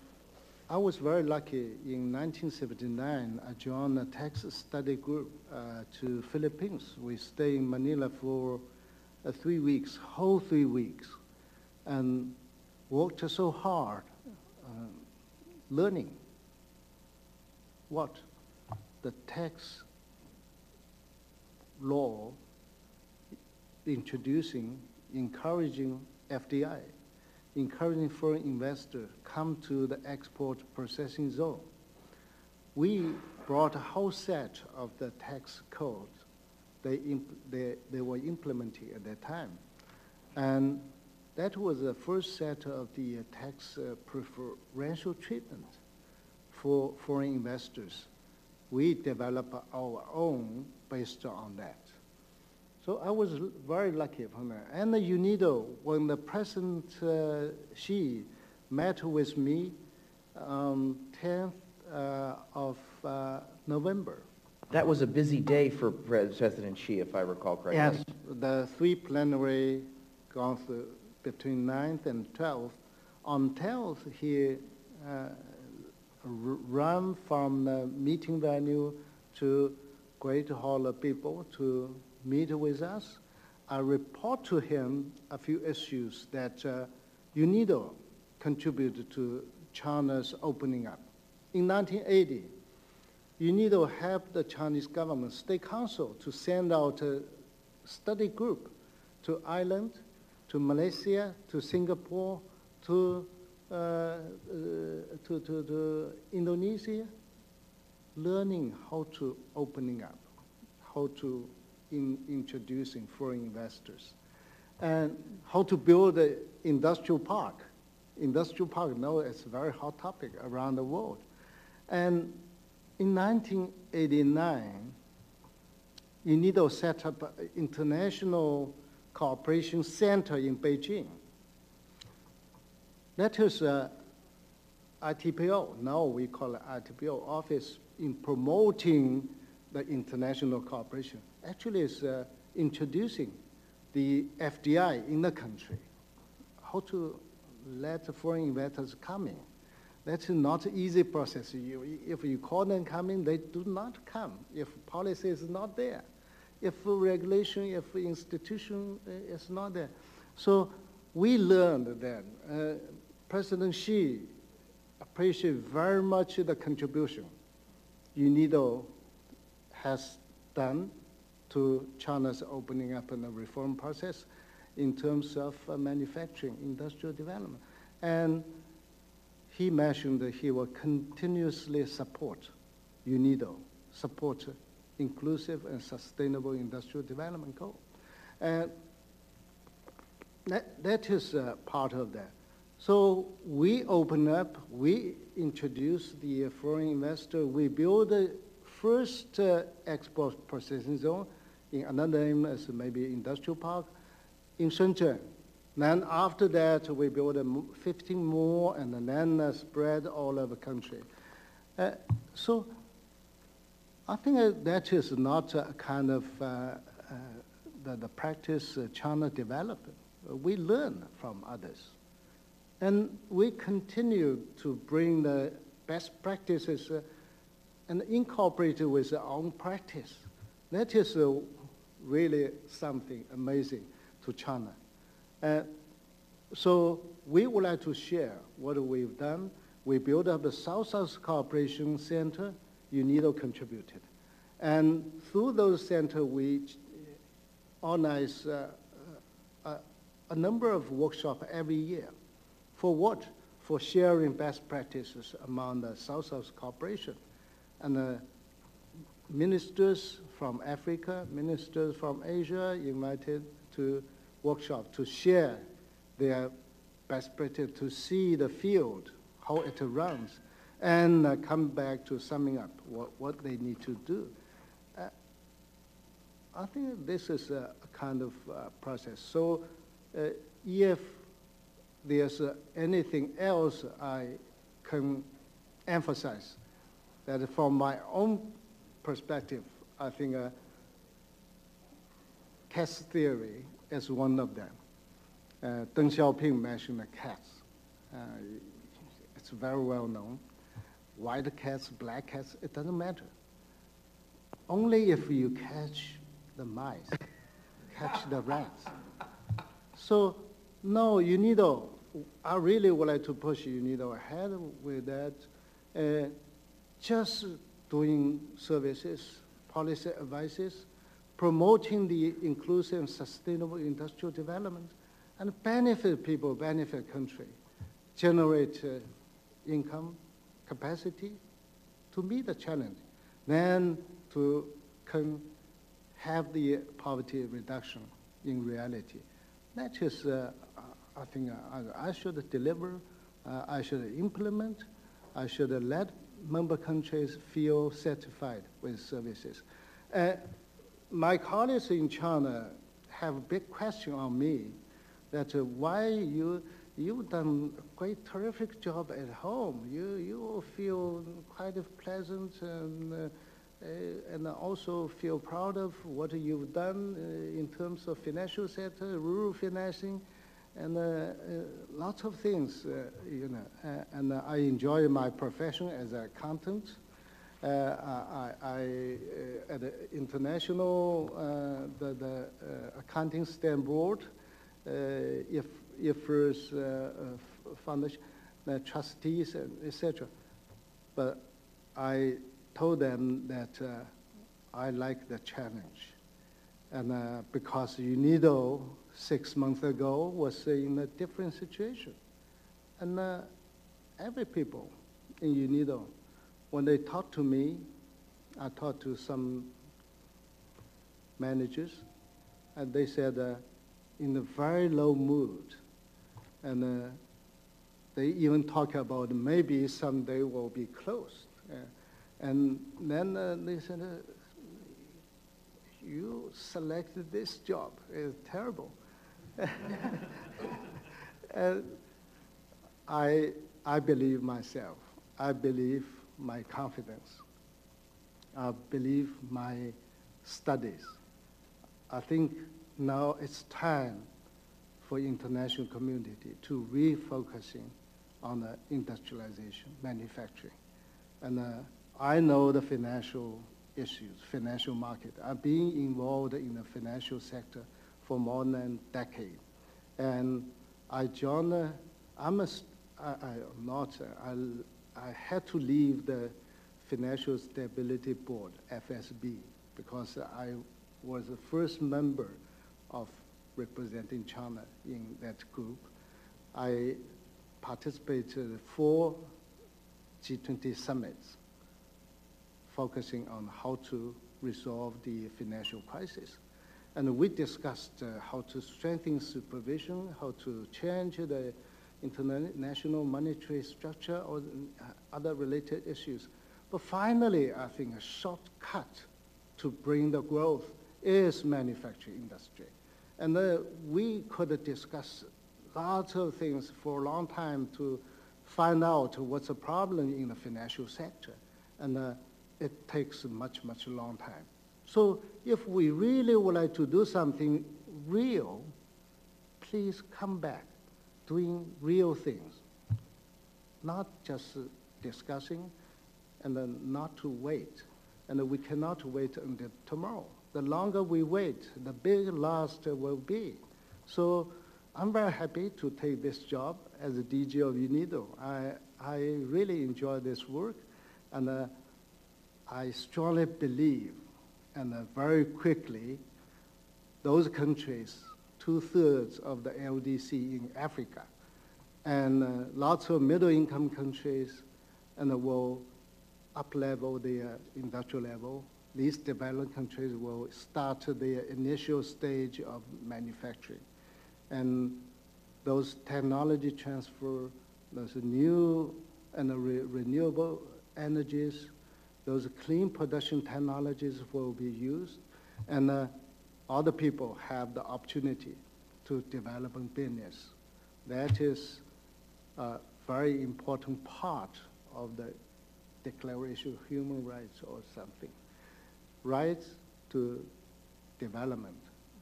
S2: I was very lucky. In 1979, I joined a tax study group to Philippines. We stayed in Manila for 3 weeks, whole 3 weeks, and worked so hard learning what the tax law introducing, encouraging FDI, encouraging foreign investors come to the export processing zone. We brought a whole set of the tax codes they were implementing at that time. And that was the first set of the tax preferential treatment for foreign investors. We developed our own based on that. So I was very lucky from that. And the UNIDO, when the President Xi met with me 10th of November.
S1: That was a busy day for President Xi, if I recall correctly.
S2: Yes, the 3 plenary gone through between 9th and 12th. On 12th, he ran from the meeting venue to Great Hall of People to meet with us. I report to him a few issues that UNIDO contributed to China's opening up. In 1980, UNIDO helped the Chinese government, State Council, to send out a study group to Ireland, to Malaysia, to Singapore, to Indonesia, learning how to opening up, how to introducing foreign investors, and how to build an industrial park. Industrial park, now it's a very hot topic around the world. And in 1989, UNIDO set up an international cooperation center in Beijing. That is ITPO, now we call it ITPO, Office in Promoting the International Cooperation. Actually, it's introducing the FDI in the country, how to let foreign investors come in. That's not an easy process. If you call them come in, they do not come if policy is not there, if regulation, if institution is not there. So we learned that President Xi appreciated very much the contribution UNIDO has done to China's opening up and the reform process in terms of manufacturing, industrial development. And he mentioned that he will continuously support UNIDO, support inclusive and sustainable industrial development goal. And that is part of that. So we open up, we introduce the foreign investor, we build the first export processing zone, in another name as maybe industrial park, in Shenzhen. Then after that, we build 15 more and then spread all over the country. So I think that is not a kind of the practice China developed. We learn from others. And we continue to bring the best practices and incorporate it with our own practice. That is really something amazing to China. So we would like to share what we've done. We built up the South-South Cooperation Center, UNIDO contributed. And through those centers, we organize a number of workshops every year. For what? For sharing best practices among the South-South Cooperation. And the ministers from Africa, ministers from Asia invited to workshop to share their best practice, to see the field, how it runs, and come back to summing up what they need to do. I think this is a kind of process. So if there's anything else I can emphasize, that from my own perspective, I think cats theory is one of them. Deng Xiaoping mentioned the cats. It's very well known. White cats, black cats, it doesn't matter. Only if you catch the mice, catch the rats. So no, UNIDO I really would like to push UNIDO ahead with that. Just doing services, policy advices, promoting the inclusive and sustainable industrial development, and benefit people, benefit country, generate income, capacity to meet the challenge, then to have the poverty reduction in reality. That is, I think I should deliver, I should implement, I should let member countries feel satisfied with services. My colleagues in China have a big question on me that why you've done a great, terrific job at home. You feel quite pleasant and also feel proud of what you've done in terms of financial sector, rural financing, and lots of things, you know. And I enjoy my profession as an accountant. I at the international the accounting stand board, IFRS foundation, trustees, etc. But I told them that I like the challenge, and because UNIDO 6 months ago was in a different situation, and every people in UNIDO, when they talk to me, I talked to some managers, and they said in a very low mood, and they even talk about maybe someday will be closed. And then they said, you selected this job, it's terrible. And I believe myself, I believe my confidence, I believe my studies. I think now it's time for international community to refocusing on the industrialization, manufacturing. And I know the financial issues, financial market. I've been involved in the financial sector for more than a decade. And I joined, I had to leave the Financial Stability Board, FSB, because I was the first member of representing China in that group. I participated in 4 G20 summits focusing on how to resolve the financial crisis. And we discussed how to strengthen supervision, how to change the international monetary structure or other related issues. But finally, I think a shortcut to bring the growth is manufacturing industry. And we could discuss lots of things for a long time to find out what's the problem in the financial sector. And it takes much, much long time. So if we really would like to do something real, please come back doing real things, not just discussing, and then not to wait. And we cannot wait until tomorrow. The longer we wait, the bigger loss will be. So I'm very happy to take this job as a DG of UNIDO. I really enjoy this work, and I strongly believe, and very quickly, those countries, 2/3 of the LDC in Africa, and lots of middle-income countries, and will up-level their industrial level. These developed countries will start their initial stage of manufacturing. And those technology transfer, those new and renewable energies, those clean production technologies will be used, and other people have the opportunity to develop a business. That is a very important part of the Declaration of Human Rights or something. Rights to development,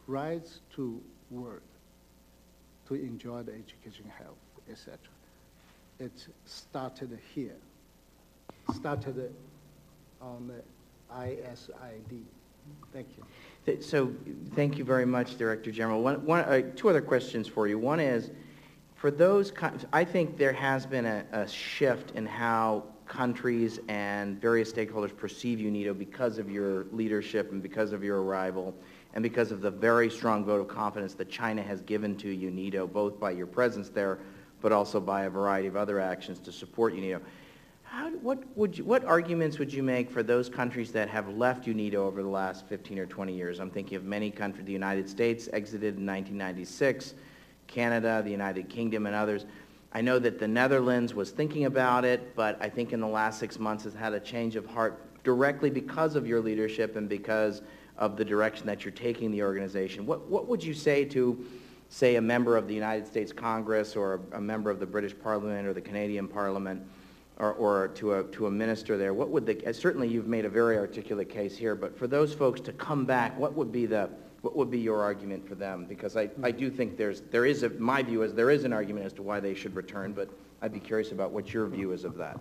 S2: rights to work, to enjoy the education, health, etc. It started here, started on the ISID. Thank you.
S1: So thank you very much, Director General. Two other questions for you. One is, For those, I think there has been a shift in how countries and various stakeholders perceive UNIDO because of your leadership and because of your arrival and because of the very strong vote of confidence that China has given to UNIDO, both by your presence there, but also by a variety of other actions to support UNIDO. What arguments would you make for those countries that have left UNIDO over the last 15 or 20 years? I'm thinking of many countries. The United States exited in 1996, Canada, the United Kingdom, and others. I know that the Netherlands was thinking about it, but I think in the last 6 months has had a change of heart directly because of your leadership and because of the direction that you're taking the organization. What would you say to, say, a member of the United States Congress or a member of the British Parliament or the Canadian Parliament or to a minister there? What would certainly you've made a very articulate case here, but for those folks to come back, what would be your argument for them? Because I do think my view is there is an argument as to why they should return, but I'd be curious about what your view is of that.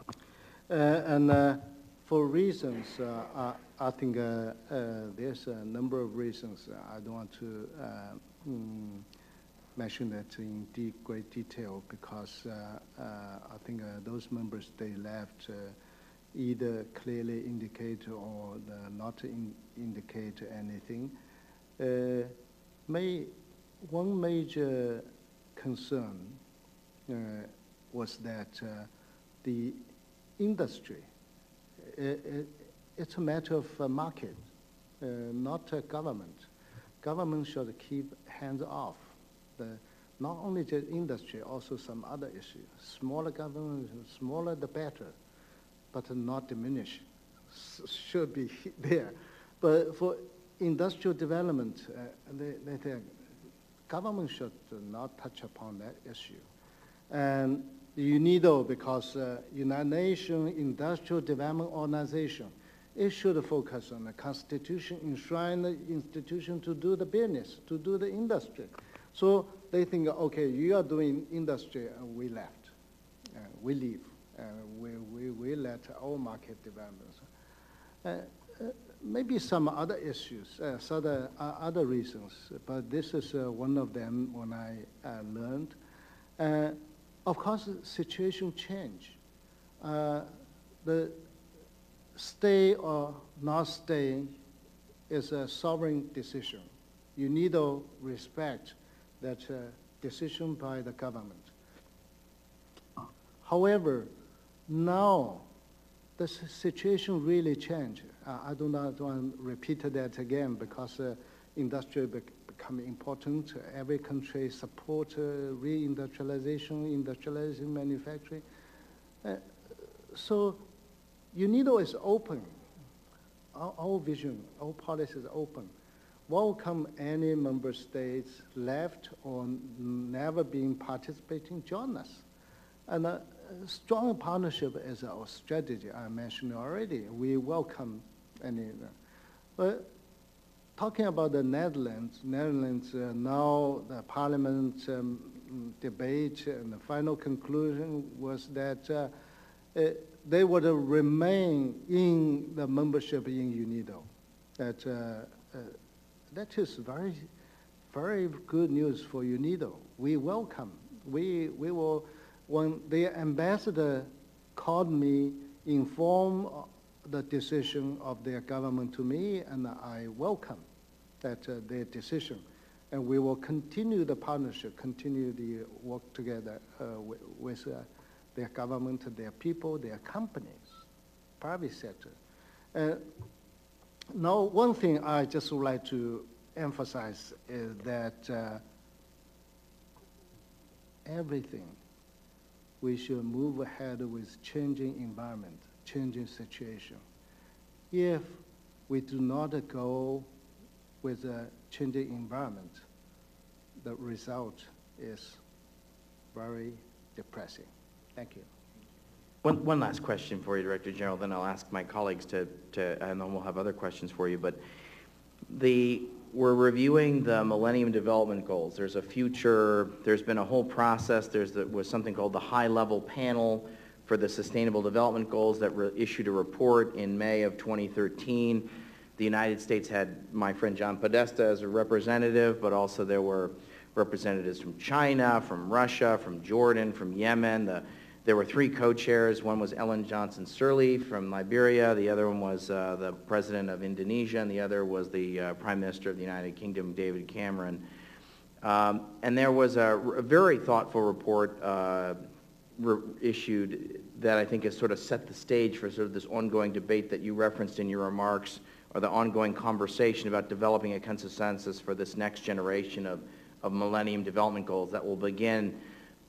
S2: For reasons, I think there's a number of reasons. I don't want to mention that in great detail because I think those members they left either clearly indicate or not indicate anything. One major concern was that the industry, it's a matter of market, not government. Government should keep hands off. Not only the industry, also some other issues. Smaller government, smaller the better, but not diminish. Should be there. But for industrial development, the government should not touch upon that issue. And the UNIDO, because United Nations Industrial Development Organization, it should focus on the Constitution, enshrine the institution to do the business, to do the industry. So they think, okay, you are doing industry, and we left, we leave, we let our market develop. Maybe some other issues, other reasons, but this is one of them when I learned. Of course, the situation change. The stay or not stay is a sovereign decision. UNIDO respect that decision by the government. However, now the situation really changed. I do not want to repeat that again because industry become important. Every country support reindustrialization, industrializing manufacturing. So UNIDO is open. Our vision, our policy is open. Welcome any member states left or never been participating, join us. And a strong partnership is our strategy, I mentioned already. We welcome any. But talking about the Netherlands, now the parliament debate and the final conclusion was that they would remain in the membership in UNIDO. That is very, very good news for UNIDO. We welcome. We will, when the ambassador called me, inform the decision of their government to me, and I welcome that their decision. And we will continue the partnership, continue the work together with their government, their people, their companies, private sector. Now, one thing I just would like to emphasize is that everything we should move ahead with changing environment, changing situation. If we do not go with a changing environment, the result is very depressing. Thank you.
S1: One last question for you, Director General, then I'll ask my colleagues and then we'll have other questions for you. But we're reviewing the Millennium Development Goals. There's been a whole process. There was something called the High-Level Panel for the Sustainable Development Goals that issued a report in May of 2013. The United States had my friend John Podesta as a representative, but also there were representatives from China, from Russia, from Jordan, from Yemen. There were 3 co-chairs. One was Ellen Johnson Sirleaf from Liberia. The other one was the president of Indonesia, and the other was the Prime Minister of the United Kingdom, David Cameron. And there was a very thoughtful report issued that I think has sort of set the stage for sort of this ongoing debate that you referenced in your remarks, or the ongoing conversation about developing a consensus for this next generation of Millennium Development Goals that will begin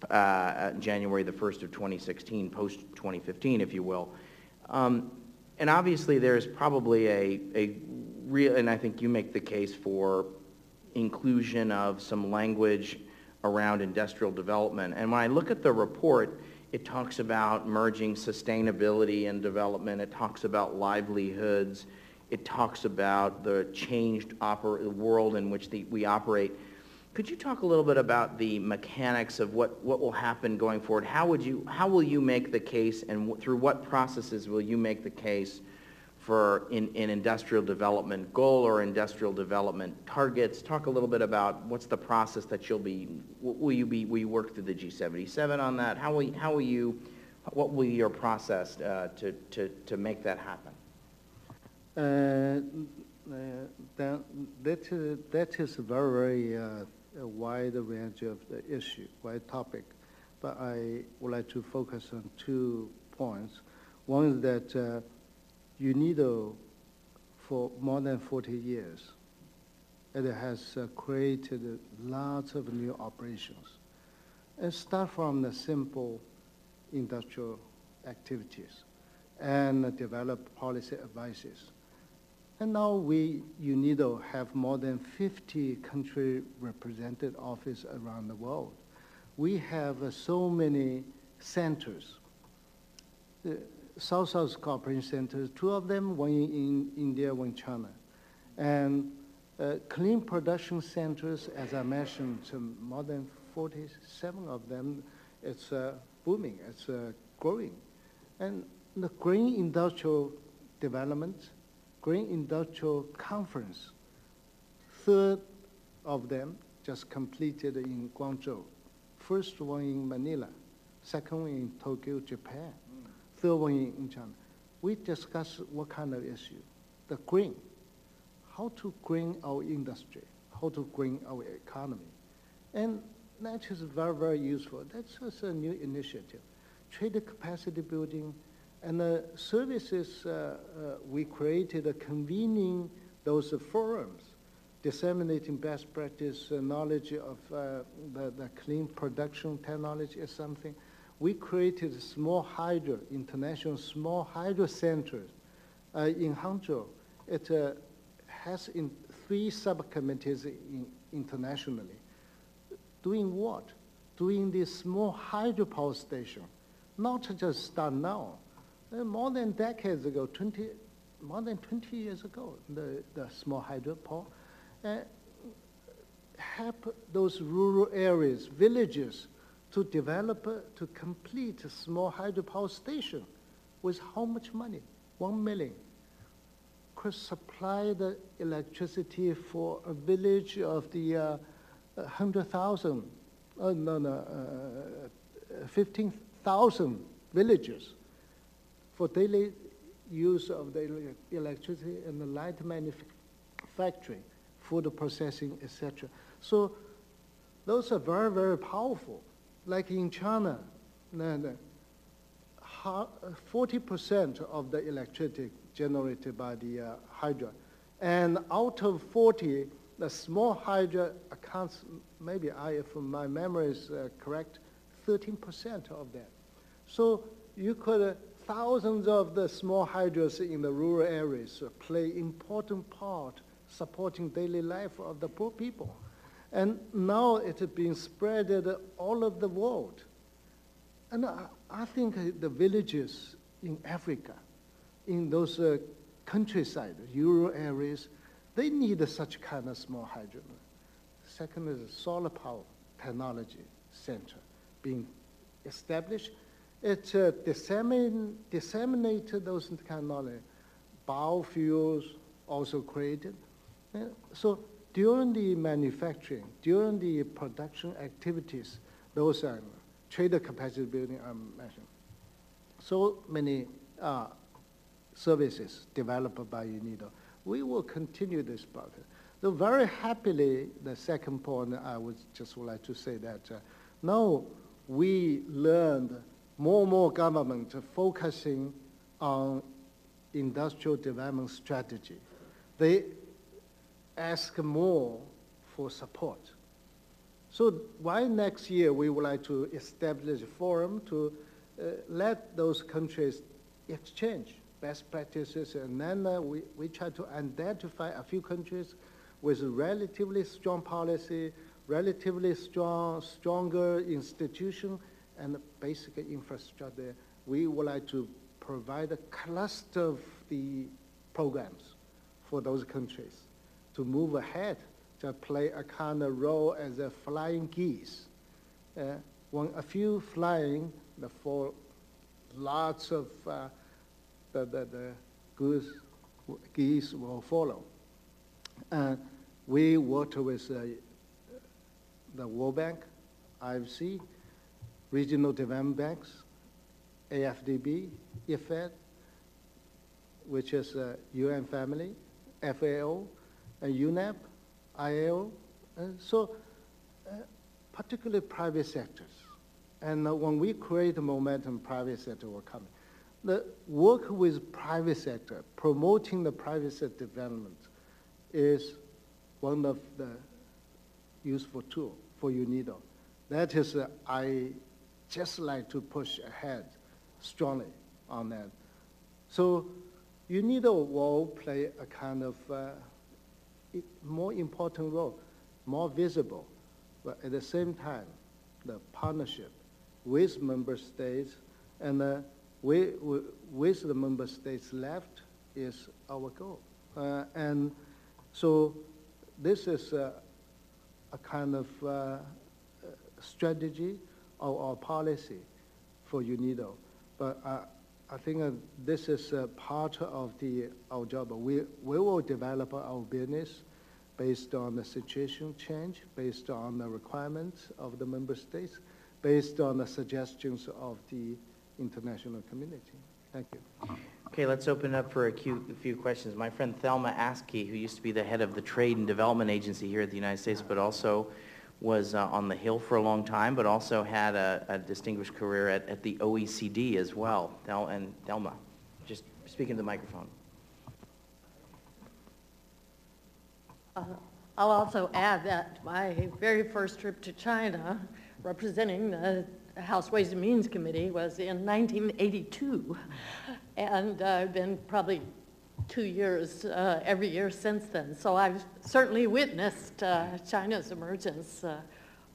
S1: January the 1st of 2016, post-2015, if you will. And obviously there's probably a real, and I think you make the case for inclusion of some language around industrial development. And when I look at the report, it talks about merging sustainability and development. It talks about livelihoods. It talks about the changed world in which we operate. Could you talk a little bit about the mechanics of what will happen going forward? How will you make the case, and through what processes will you make the case for an industrial development goal or industrial development targets? Talk a little bit about what's the process that will you work through the G77 on that? What will your process to make that happen?
S2: That is a very wide range of the issue, wide topic, but I would like to focus on 2 points. One is that UNIDO, for more than 40 years, it has created lots of new operations. And start from the simple industrial activities and develop policy advices. And now UNIDO, have more than 50 country represented offices around the world. We have so many centers. South-South Cooperation Centers, 2 of them, one in India, one in China. And clean production centers, as I mentioned, more than 47 of them, it's booming, it's growing. And the green industrial development, green industrial conference, 3rd of them just completed in Guangzhou. First one in Manila, second one in Tokyo, Japan. 3rd one in China. We discuss what kind of issue? The green. How to green our industry, how to green our economy. And that is very, very useful. That's just a new initiative. Trade capacity building and services, we created convening those forums, disseminating best practice knowledge of the clean production technology is something. We created small hydro, international small hydro centers in Hangzhou. It has 3 subcommittees internationally. Doing what? Doing this small hydropower station, not just start now. More than decades ago, more than 20 years ago, the small hydropower help those rural areas, villages, to develop, to complete a small hydropower station with how much money? 1 million. Could supply the electricity for a village of the 100,000, 15,000 villages for daily use of the electricity and the light manufacturing, food processing, etc. So those are very, very powerful. Like in China, 40% of the electricity generated by the hydro. And out of 40, the small hydro accounts, maybe if my memory is correct, 13% of that. So you could, thousands of the small hydros in the rural areas play important part supporting daily life of the poor people. And now it is being spread all over the world. And I think the villages in Africa, in those countryside, rural areas, they need such kind of small hydro. Second is a solar power technology center being established. It disseminated those kind of knowledge. Biofuels also created. So during the manufacturing, during the production activities, those are trade capacity building I mentioned. So many services developed by UNIDO. We will continue this process. So very happily, the second point I would just like to say that now we learned more and more government focusing on industrial development strategy. They ask more for support. So why next year we would like to establish a forum to let those countries exchange best practices, and then we try to identify a few countries with relatively strong policy, relatively stronger institution, and basic infrastructure. We would like to provide a cluster of the programs for those countries to move ahead, to play a kind of role as a flying geese. When a few flying, for lots of the geese will follow. We worked with the World Bank, IFC, regional development banks, AFDB, IFED, which is UN Family, FAO, and UNEP, IAO, so particularly private sectors. And when we create momentum, private sector will come. The work with private sector, promoting the private sector development, is one of the useful tools for UNIDO. That is, I just like to push ahead strongly on that. So UNIDO will play a kind of more important role, more visible, but at the same time, the partnership with member states and with the member states left is our goal. And so this is a kind of strategy of our policy for UNIDO. But I think this is part of our job. We will develop our business based on the situation change, based on the requirements of the member states, based on the suggestions of the international community. Thank you.
S1: Okay, let's open it up for a few questions. My friend Thelma Askey, who used to be the head of the Trade and Development Agency here at the United States, but also was on the Hill for a long time, but also had a distinguished career at the OECD as well. And Thelma, just speak into the microphone.
S3: I'll also add that my very first trip to China, representing the House Ways and Means Committee, was in 1982, and I've been probably 2 years every year since then. So I've certainly witnessed China's emergence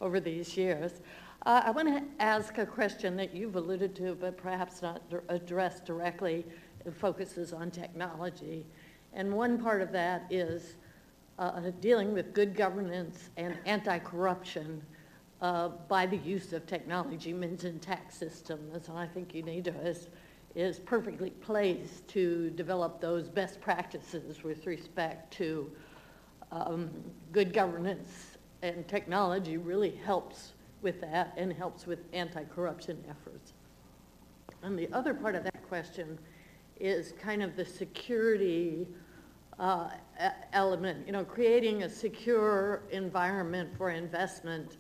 S3: over these years. I want to ask a question that you've alluded to, but perhaps not addressed directly. It focuses on technology. And one part of that is dealing with good governance and anti-corruption by the use of technology, means and tax systems. And I think UNIDO is perfectly placed to develop those best practices with respect to good governance, and technology really helps with that and helps with anti-corruption efforts. And the other part of that question is kind of the security element, creating a secure environment for investment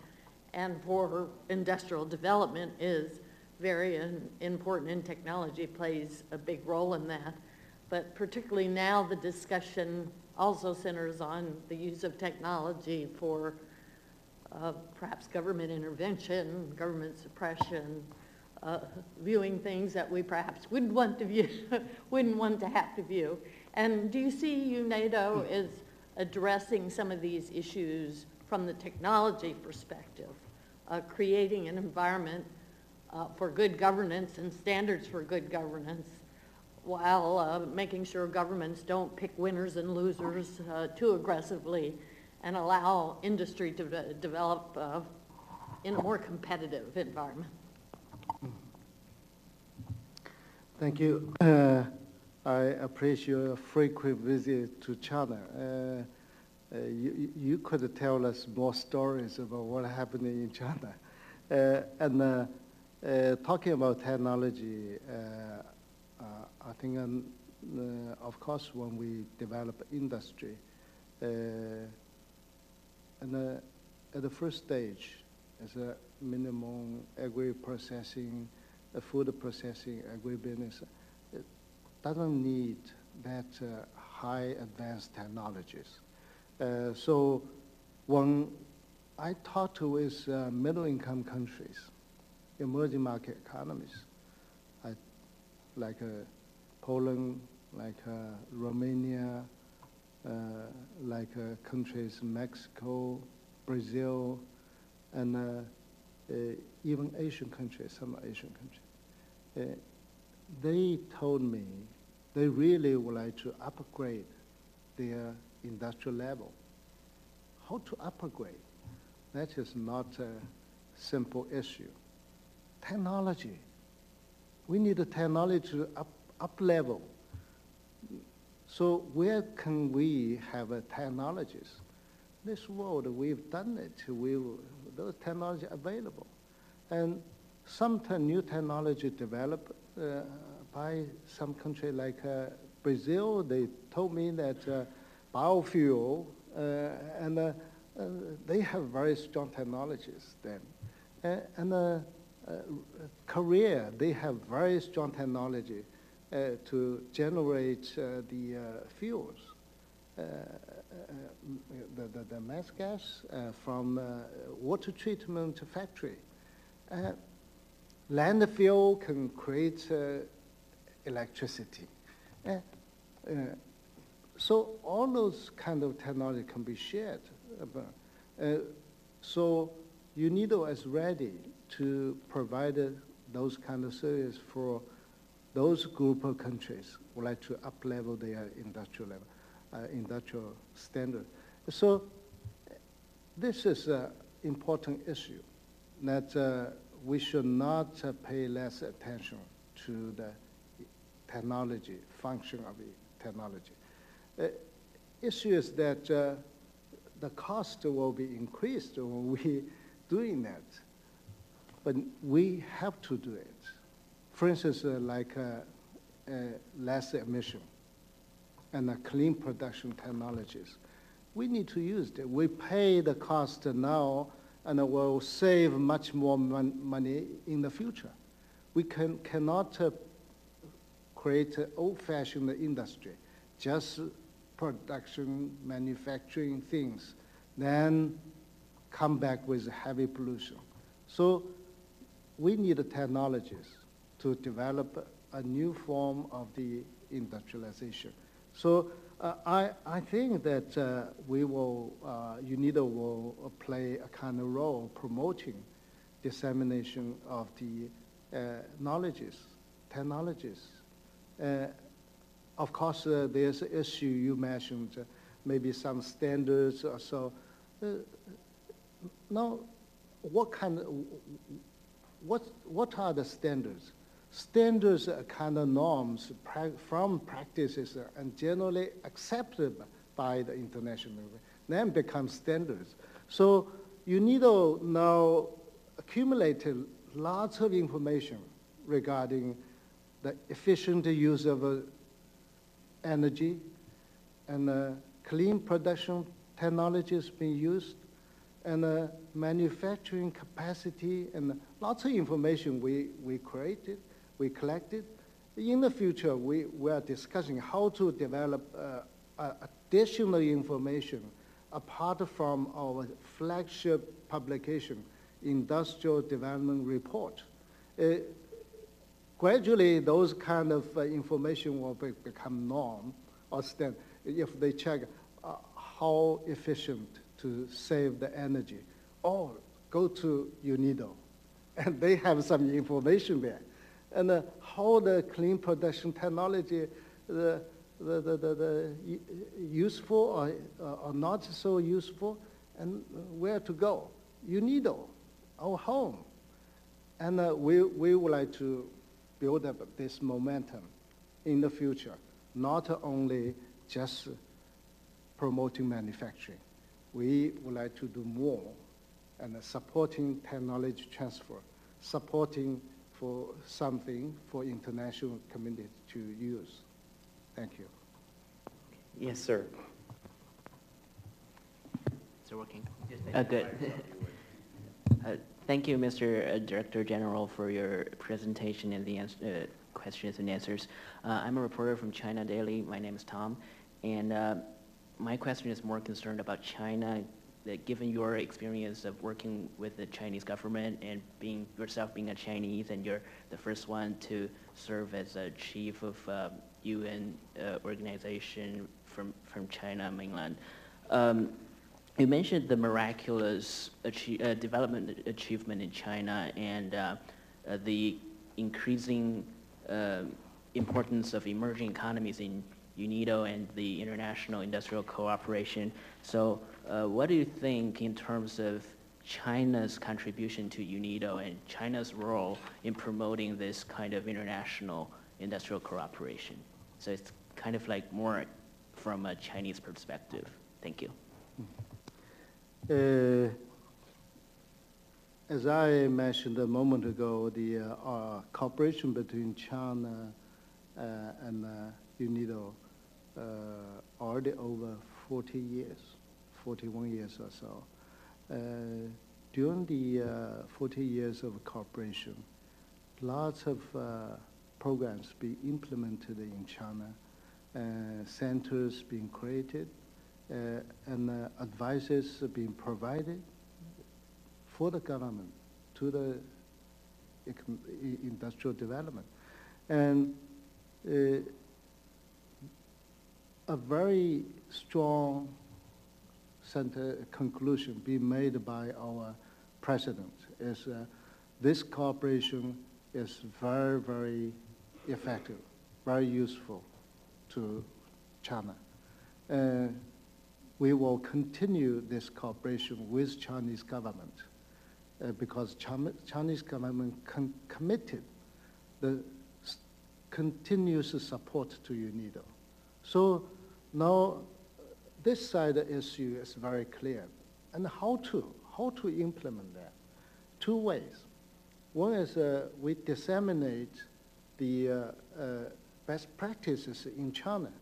S3: and for industrial development is very important, and technology plays a big role in that. But particularly now, the discussion also centers on the use of technology for perhaps government intervention, government suppression, viewing things that we perhaps wouldn't want to view, wouldn't want to have to view. And do you see UNIDO as addressing some of these issues from the technology perspective, creating an environment for good governance and standards for good governance, while making sure governments don't pick winners and losers too aggressively and allow industry to develop in a more competitive environment?
S2: Thank you. I appreciate your frequent visit to China. you could tell us more stories about what happened in China. Talking about technology, I think, of course, when we develop industry, at the first stage, as a minimum agri-processing, food processing, agribusiness, it doesn't need that high advanced technologies. So when I talk with middle-income countries, emerging market economies, like Poland, like Romania, like countries Mexico, Brazil, and even Asian countries, some Asian countries. They told me they really would like to upgrade their industrial level. How to upgrade? That is not a simple issue. Technology. We need a technology to up level. So where can we have technologies? This world, we've done it. Those technology available. And some new technology developed by some country like Brazil. They told me that biofuel, and they have very strong technologies then. And Korea, they have very strong technology to generate the fuels, the mass gas from water treatment factory. Landfill can create electricity. So all those kind of technology can be shared. So UNIDO is ready to provide those kind of service for those group of countries who like to up-level their industrial level, industrial standard. So this is an important issue that we should not pay less attention to the technology, function of the technology. Issue is that the cost will be increased when we doing that, but we have to do it. For instance, like less emission and clean production technologies. We need to use it. We pay the cost now and will save much more money in the future. We cannot create an old-fashioned industry, just production, manufacturing things, then come back with heavy pollution. So we need technologies to develop a new form of the industrialization. So I think that we will, UNIDO will play a kind of role promoting dissemination of the knowledges, technologies. Of course, there's an issue you mentioned, maybe some standards or so. Now, what are the standards? Standards are kind of norms from practices and generally accepted by the international, then become standards. So UNIDO now accumulated lots of information regarding the efficient use of energy and clean production technologies being used, and manufacturing capacity, and lots of information we created, we collected. In the future, we are discussing how to develop additional information apart from our flagship publication, Industrial Development Report. Gradually, those kind of information will become norm or standard. If they check how efficient to save the energy, or go to UNIDO, and they have some information there. And how the clean production technology, the useful or not so useful, and where to go. UNIDO, our home. And we would like to build up this momentum in the future, not only just promoting manufacturing. We would like to do more and supporting technology transfer, supporting for something for international community to use. Thank you.
S1: Yes, sir.
S4: Is it working? Good. Thank you, Mr. Director General, for your presentation and the questions and answers. I'm a reporter from China Daily. My name is Tom, and my question is more concerned about China. That given your experience of working with the Chinese government and being a Chinese, and you're the first one to serve as a chief of UN organization from China mainland. You mentioned the miraculous development achievement in China and the increasing importance of emerging economies in UNIDO and the international industrial cooperation. So what do you think in terms of China's contribution to UNIDO and China's role in promoting this kind of international industrial cooperation? So it's kind of like more from a Chinese perspective. Thank you.
S2: As I mentioned a moment ago, the cooperation between China and UNIDO already over 40 years, 41 years or so. During the 40 years of cooperation, lots of programs being implemented in China, centers being created, and advices being provided for the government to the industrial development. And a very strong conclusion being made by our president is this cooperation is very, very effective, very useful to China. We will continue this cooperation with Chinese government because Chinese government committed the continuous support to UNIDO. So now this side issue is very clear. And how to implement that? Two ways. One is we disseminate the best practices in China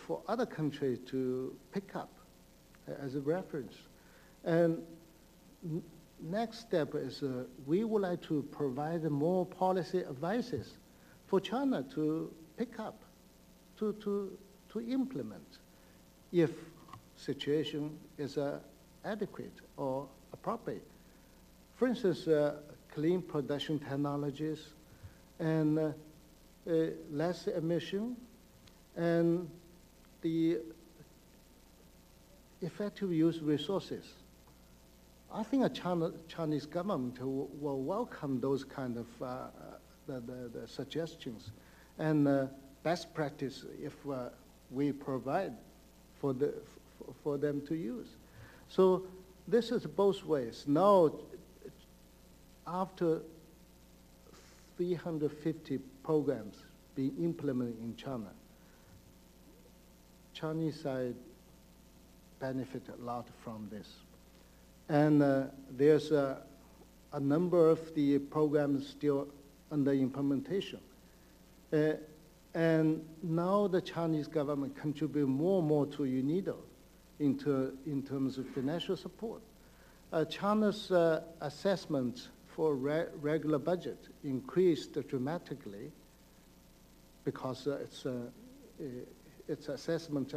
S2: for other countries to pick up as a reference. And next step is we would like to provide more policy advices for China to pick up, to implement if situation is adequate or appropriate. For instance, clean production technologies and less emission and the effective use of resources. I think a Chinese government will welcome those kind of the suggestions and best practice if we provide for them to use. So this is both ways. Now, after 350 programs being implemented in China, Chinese side benefit a lot from this. And there's a number of the programs still under implementation. And now the Chinese government contribute more and more to UNIDO in terms of financial support. China's assessment for regular budget increased dramatically because its assessment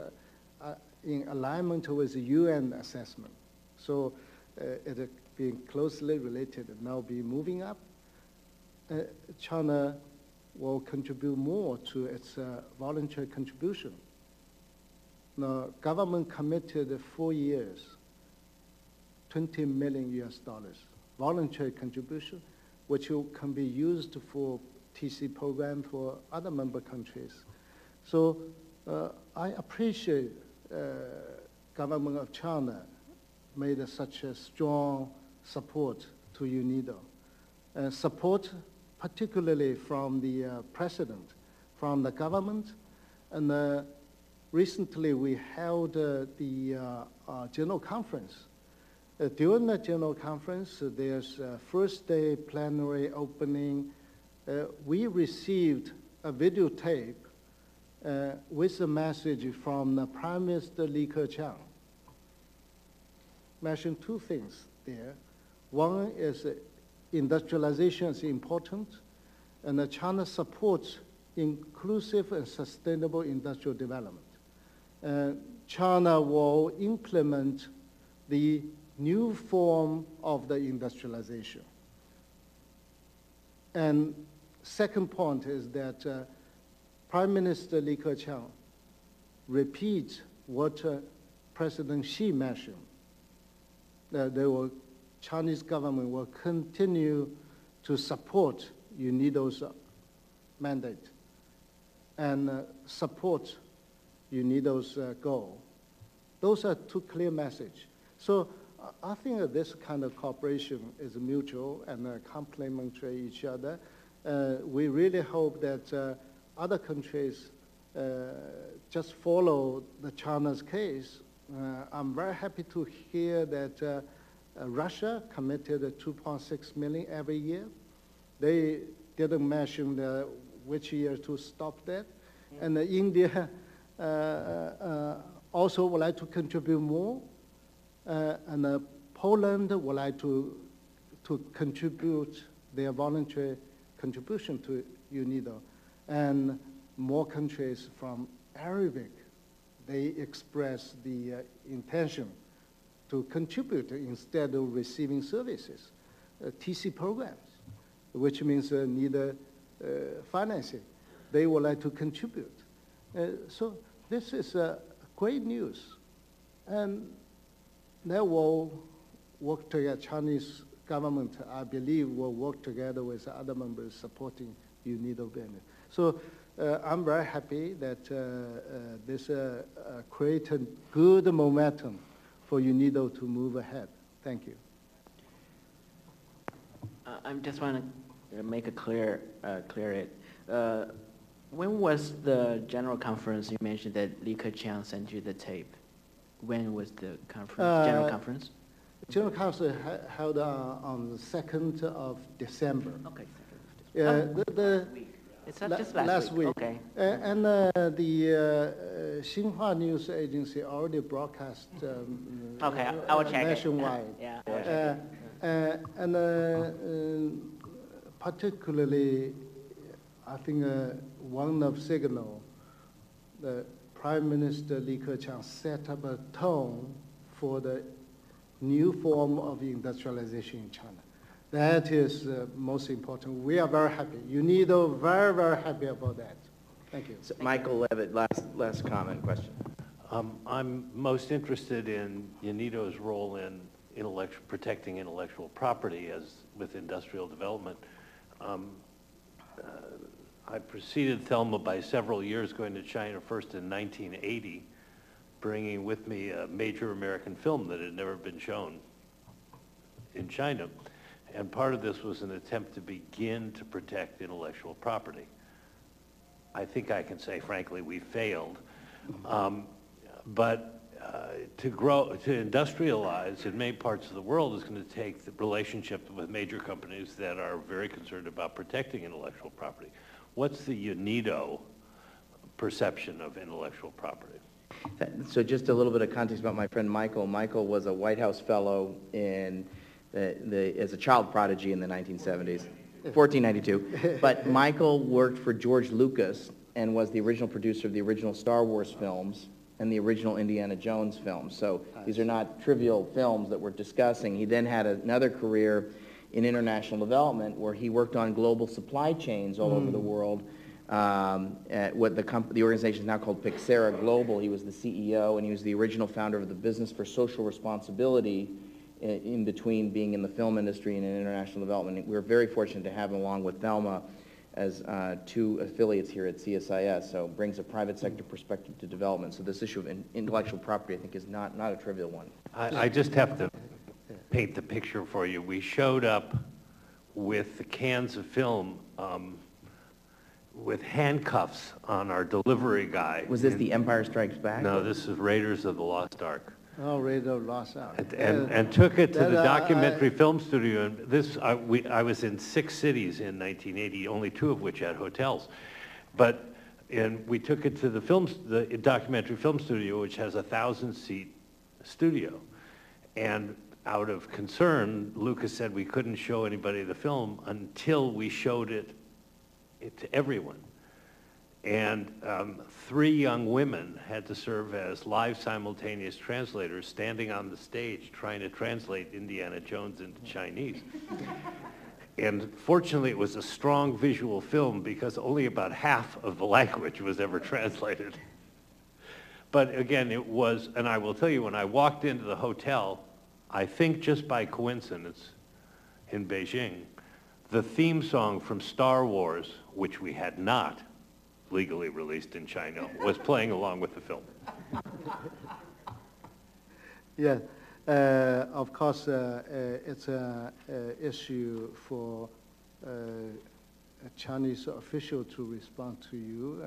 S2: in alignment with the UN assessment. So it being closely related and now be moving up. China will contribute more to its voluntary contribution. Now, government committed 4 years, $20 million voluntary contribution, which can be used for TC program for other member countries. So I appreciate government of China made such a strong support to UNIDO. Support particularly from the president, from the government, and recently we held the general conference. During the general conference, there's a first day plenary opening. We received a videotape with a message from the Prime Minister Li Keqiang. Mentioned two things there. One is industrialization is important, and China supports inclusive and sustainable industrial development. China will implement the new form of the industrialization. And second point is that Prime Minister Li Keqiang repeats what President Xi mentioned, that Chinese government will continue to support UNIDO's mandate and support UNIDO's goal. Those are two clear messages. So I think that this kind of cooperation is mutual and complementary each other. We really hope that other countries just follow the China's case. I'm very happy to hear that Russia committed 2.6 million every year. They didn't mention which year to stop that. Yeah. And India also would like to contribute more. And Poland would like to contribute their voluntary contribution to UNIDO. And more countries from Arabic, they express the intention to contribute instead of receiving services, TC programs, which means need financing. They would like to contribute. So this is great news. And they will work together. Chinese government, I believe, will work together with other members supporting UNIDO business. So I'm very happy that this created good momentum for UNIDO to move ahead. Thank you.
S4: I just want to make it clear it. When was the general conference you mentioned that Li Keqiang sent you the tape? When was the conference, general conference?
S2: General conference held on the 2nd of December.
S4: Okay, 2nd of December. It's not just last week. Okay.
S2: And the Xinhua News Agency already broadcast
S4: okay, I will check
S2: nationwide.
S4: Yeah.
S2: And particularly, I think one of signal, the Prime Minister Li Keqiang set up a tone for the new form of industrialization in China. That is most important. We are very happy. UNIDO very, very happy about that. Thank you.
S1: So Michael Levitt, last comment, question.
S5: I'm most interested in UNIDO's role in protecting intellectual property as with industrial development. I preceded Thelma by several years, going to China first in 1980, bringing with me a major American film that had never been shown in China. And part of this was an attempt to begin to protect intellectual property. I think I can say, frankly, we failed. But to industrialize in many parts of the world is going to take the relationship with major companies that are very concerned about protecting intellectual property. What's the UNIDO perception of intellectual property?
S1: So just a little bit of context about my friend Michael. Michael was a White House fellow in as a child prodigy in the 1970s, 1492. But Michael worked for George Lucas and was the original producer of the original Star Wars films and the original Indiana Jones films. So these are not trivial films that we're discussing. He then had another career in international development where he worked on global supply chains all over the world. At what the organization is now called Pixera Global. He was the CEO, and he was the original founder of the Business for Social Responsibility in between being in the film industry and in international development. We're very fortunate to have him along with Thelma as two affiliates here at CSIS, so brings a private sector perspective to development. So this issue of intellectual property, I think, is not a trivial one.
S5: I just have to paint the picture for you. We showed up with the cans of film with handcuffs on our delivery guy.
S1: Was this The Empire Strikes Back?
S5: No, this is Raiders of the Lost Ark.
S2: Oh, Radio Lost Out.
S5: And took it to the documentary film studio. And this, I was in 6 cities in 1980, only 2 of which had hotels. And we took it to the documentary film studio, which has a 1,000-seat studio. And out of concern, Lucas said we couldn't show anybody the film until we showed it to everyone. And 3 young women had to serve as live simultaneous translators standing on the stage trying to translate Indiana Jones into Chinese. And fortunately, it was a strong visual film because only about half of the language was ever translated. But again, it was, and I will tell you, when I walked into the hotel, I think just by coincidence in Beijing, the theme song from Star Wars, which we had not legally released in China, was playing along with the film.
S2: Yeah, of course, it's an issue for a Chinese official to respond to you.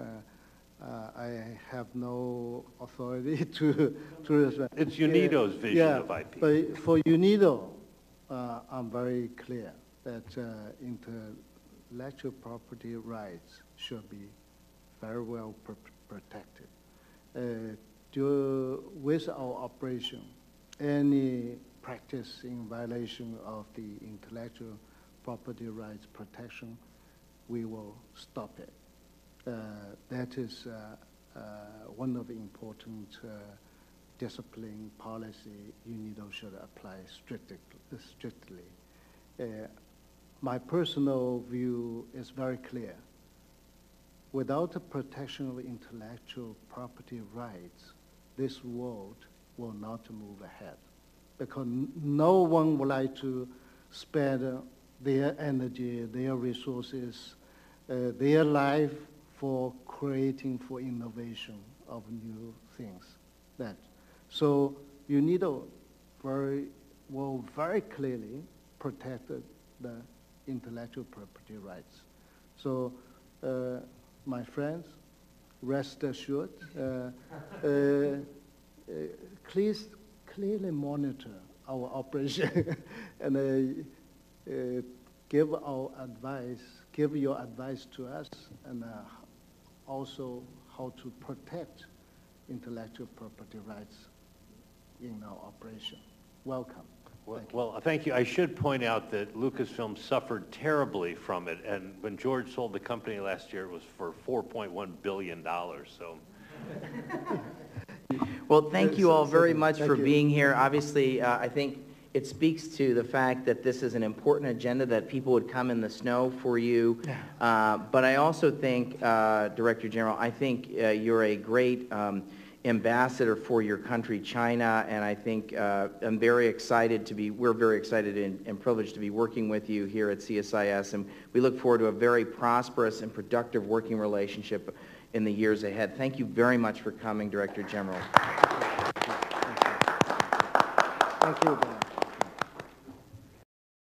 S2: I have no authority to respond.
S5: It's UNIDO's vision of IP.
S2: But for UNIDO, I'm very clear that intellectual property rights should be very well protected. With our operation, any practice in violation of the intellectual property rights protection, we will stop it. That is one of the important discipline policy UNIDO should apply strictly. My personal view is very clear. Without the protection of intellectual property rights, this world will not move ahead, because no one would like to spend their energy, their resources, their life for creating, for innovation of new things. So UNIDO will very clearly protect the intellectual property rights. So my friends, rest assured, please clearly monitor our operation and give your advice to us, and also how to protect intellectual property rights in our operation. Welcome.
S5: Well, thank you. I should point out that Lucasfilm suffered terribly from it, and when George sold the company last year, it was for $4.1 billion, so.
S1: Well, thank you all very much for being here. Obviously, I think it speaks to the fact that this is an important agenda, that people would come in the snow for you. But I also think, Director General, I think you're a great ambassador for your country, China, and I think we're very excited and privileged to be working with you here at CSIS, and we look forward to a very prosperous and productive working relationship in the years ahead. Thank you very much for coming, Director General.
S2: Thank you, Dan.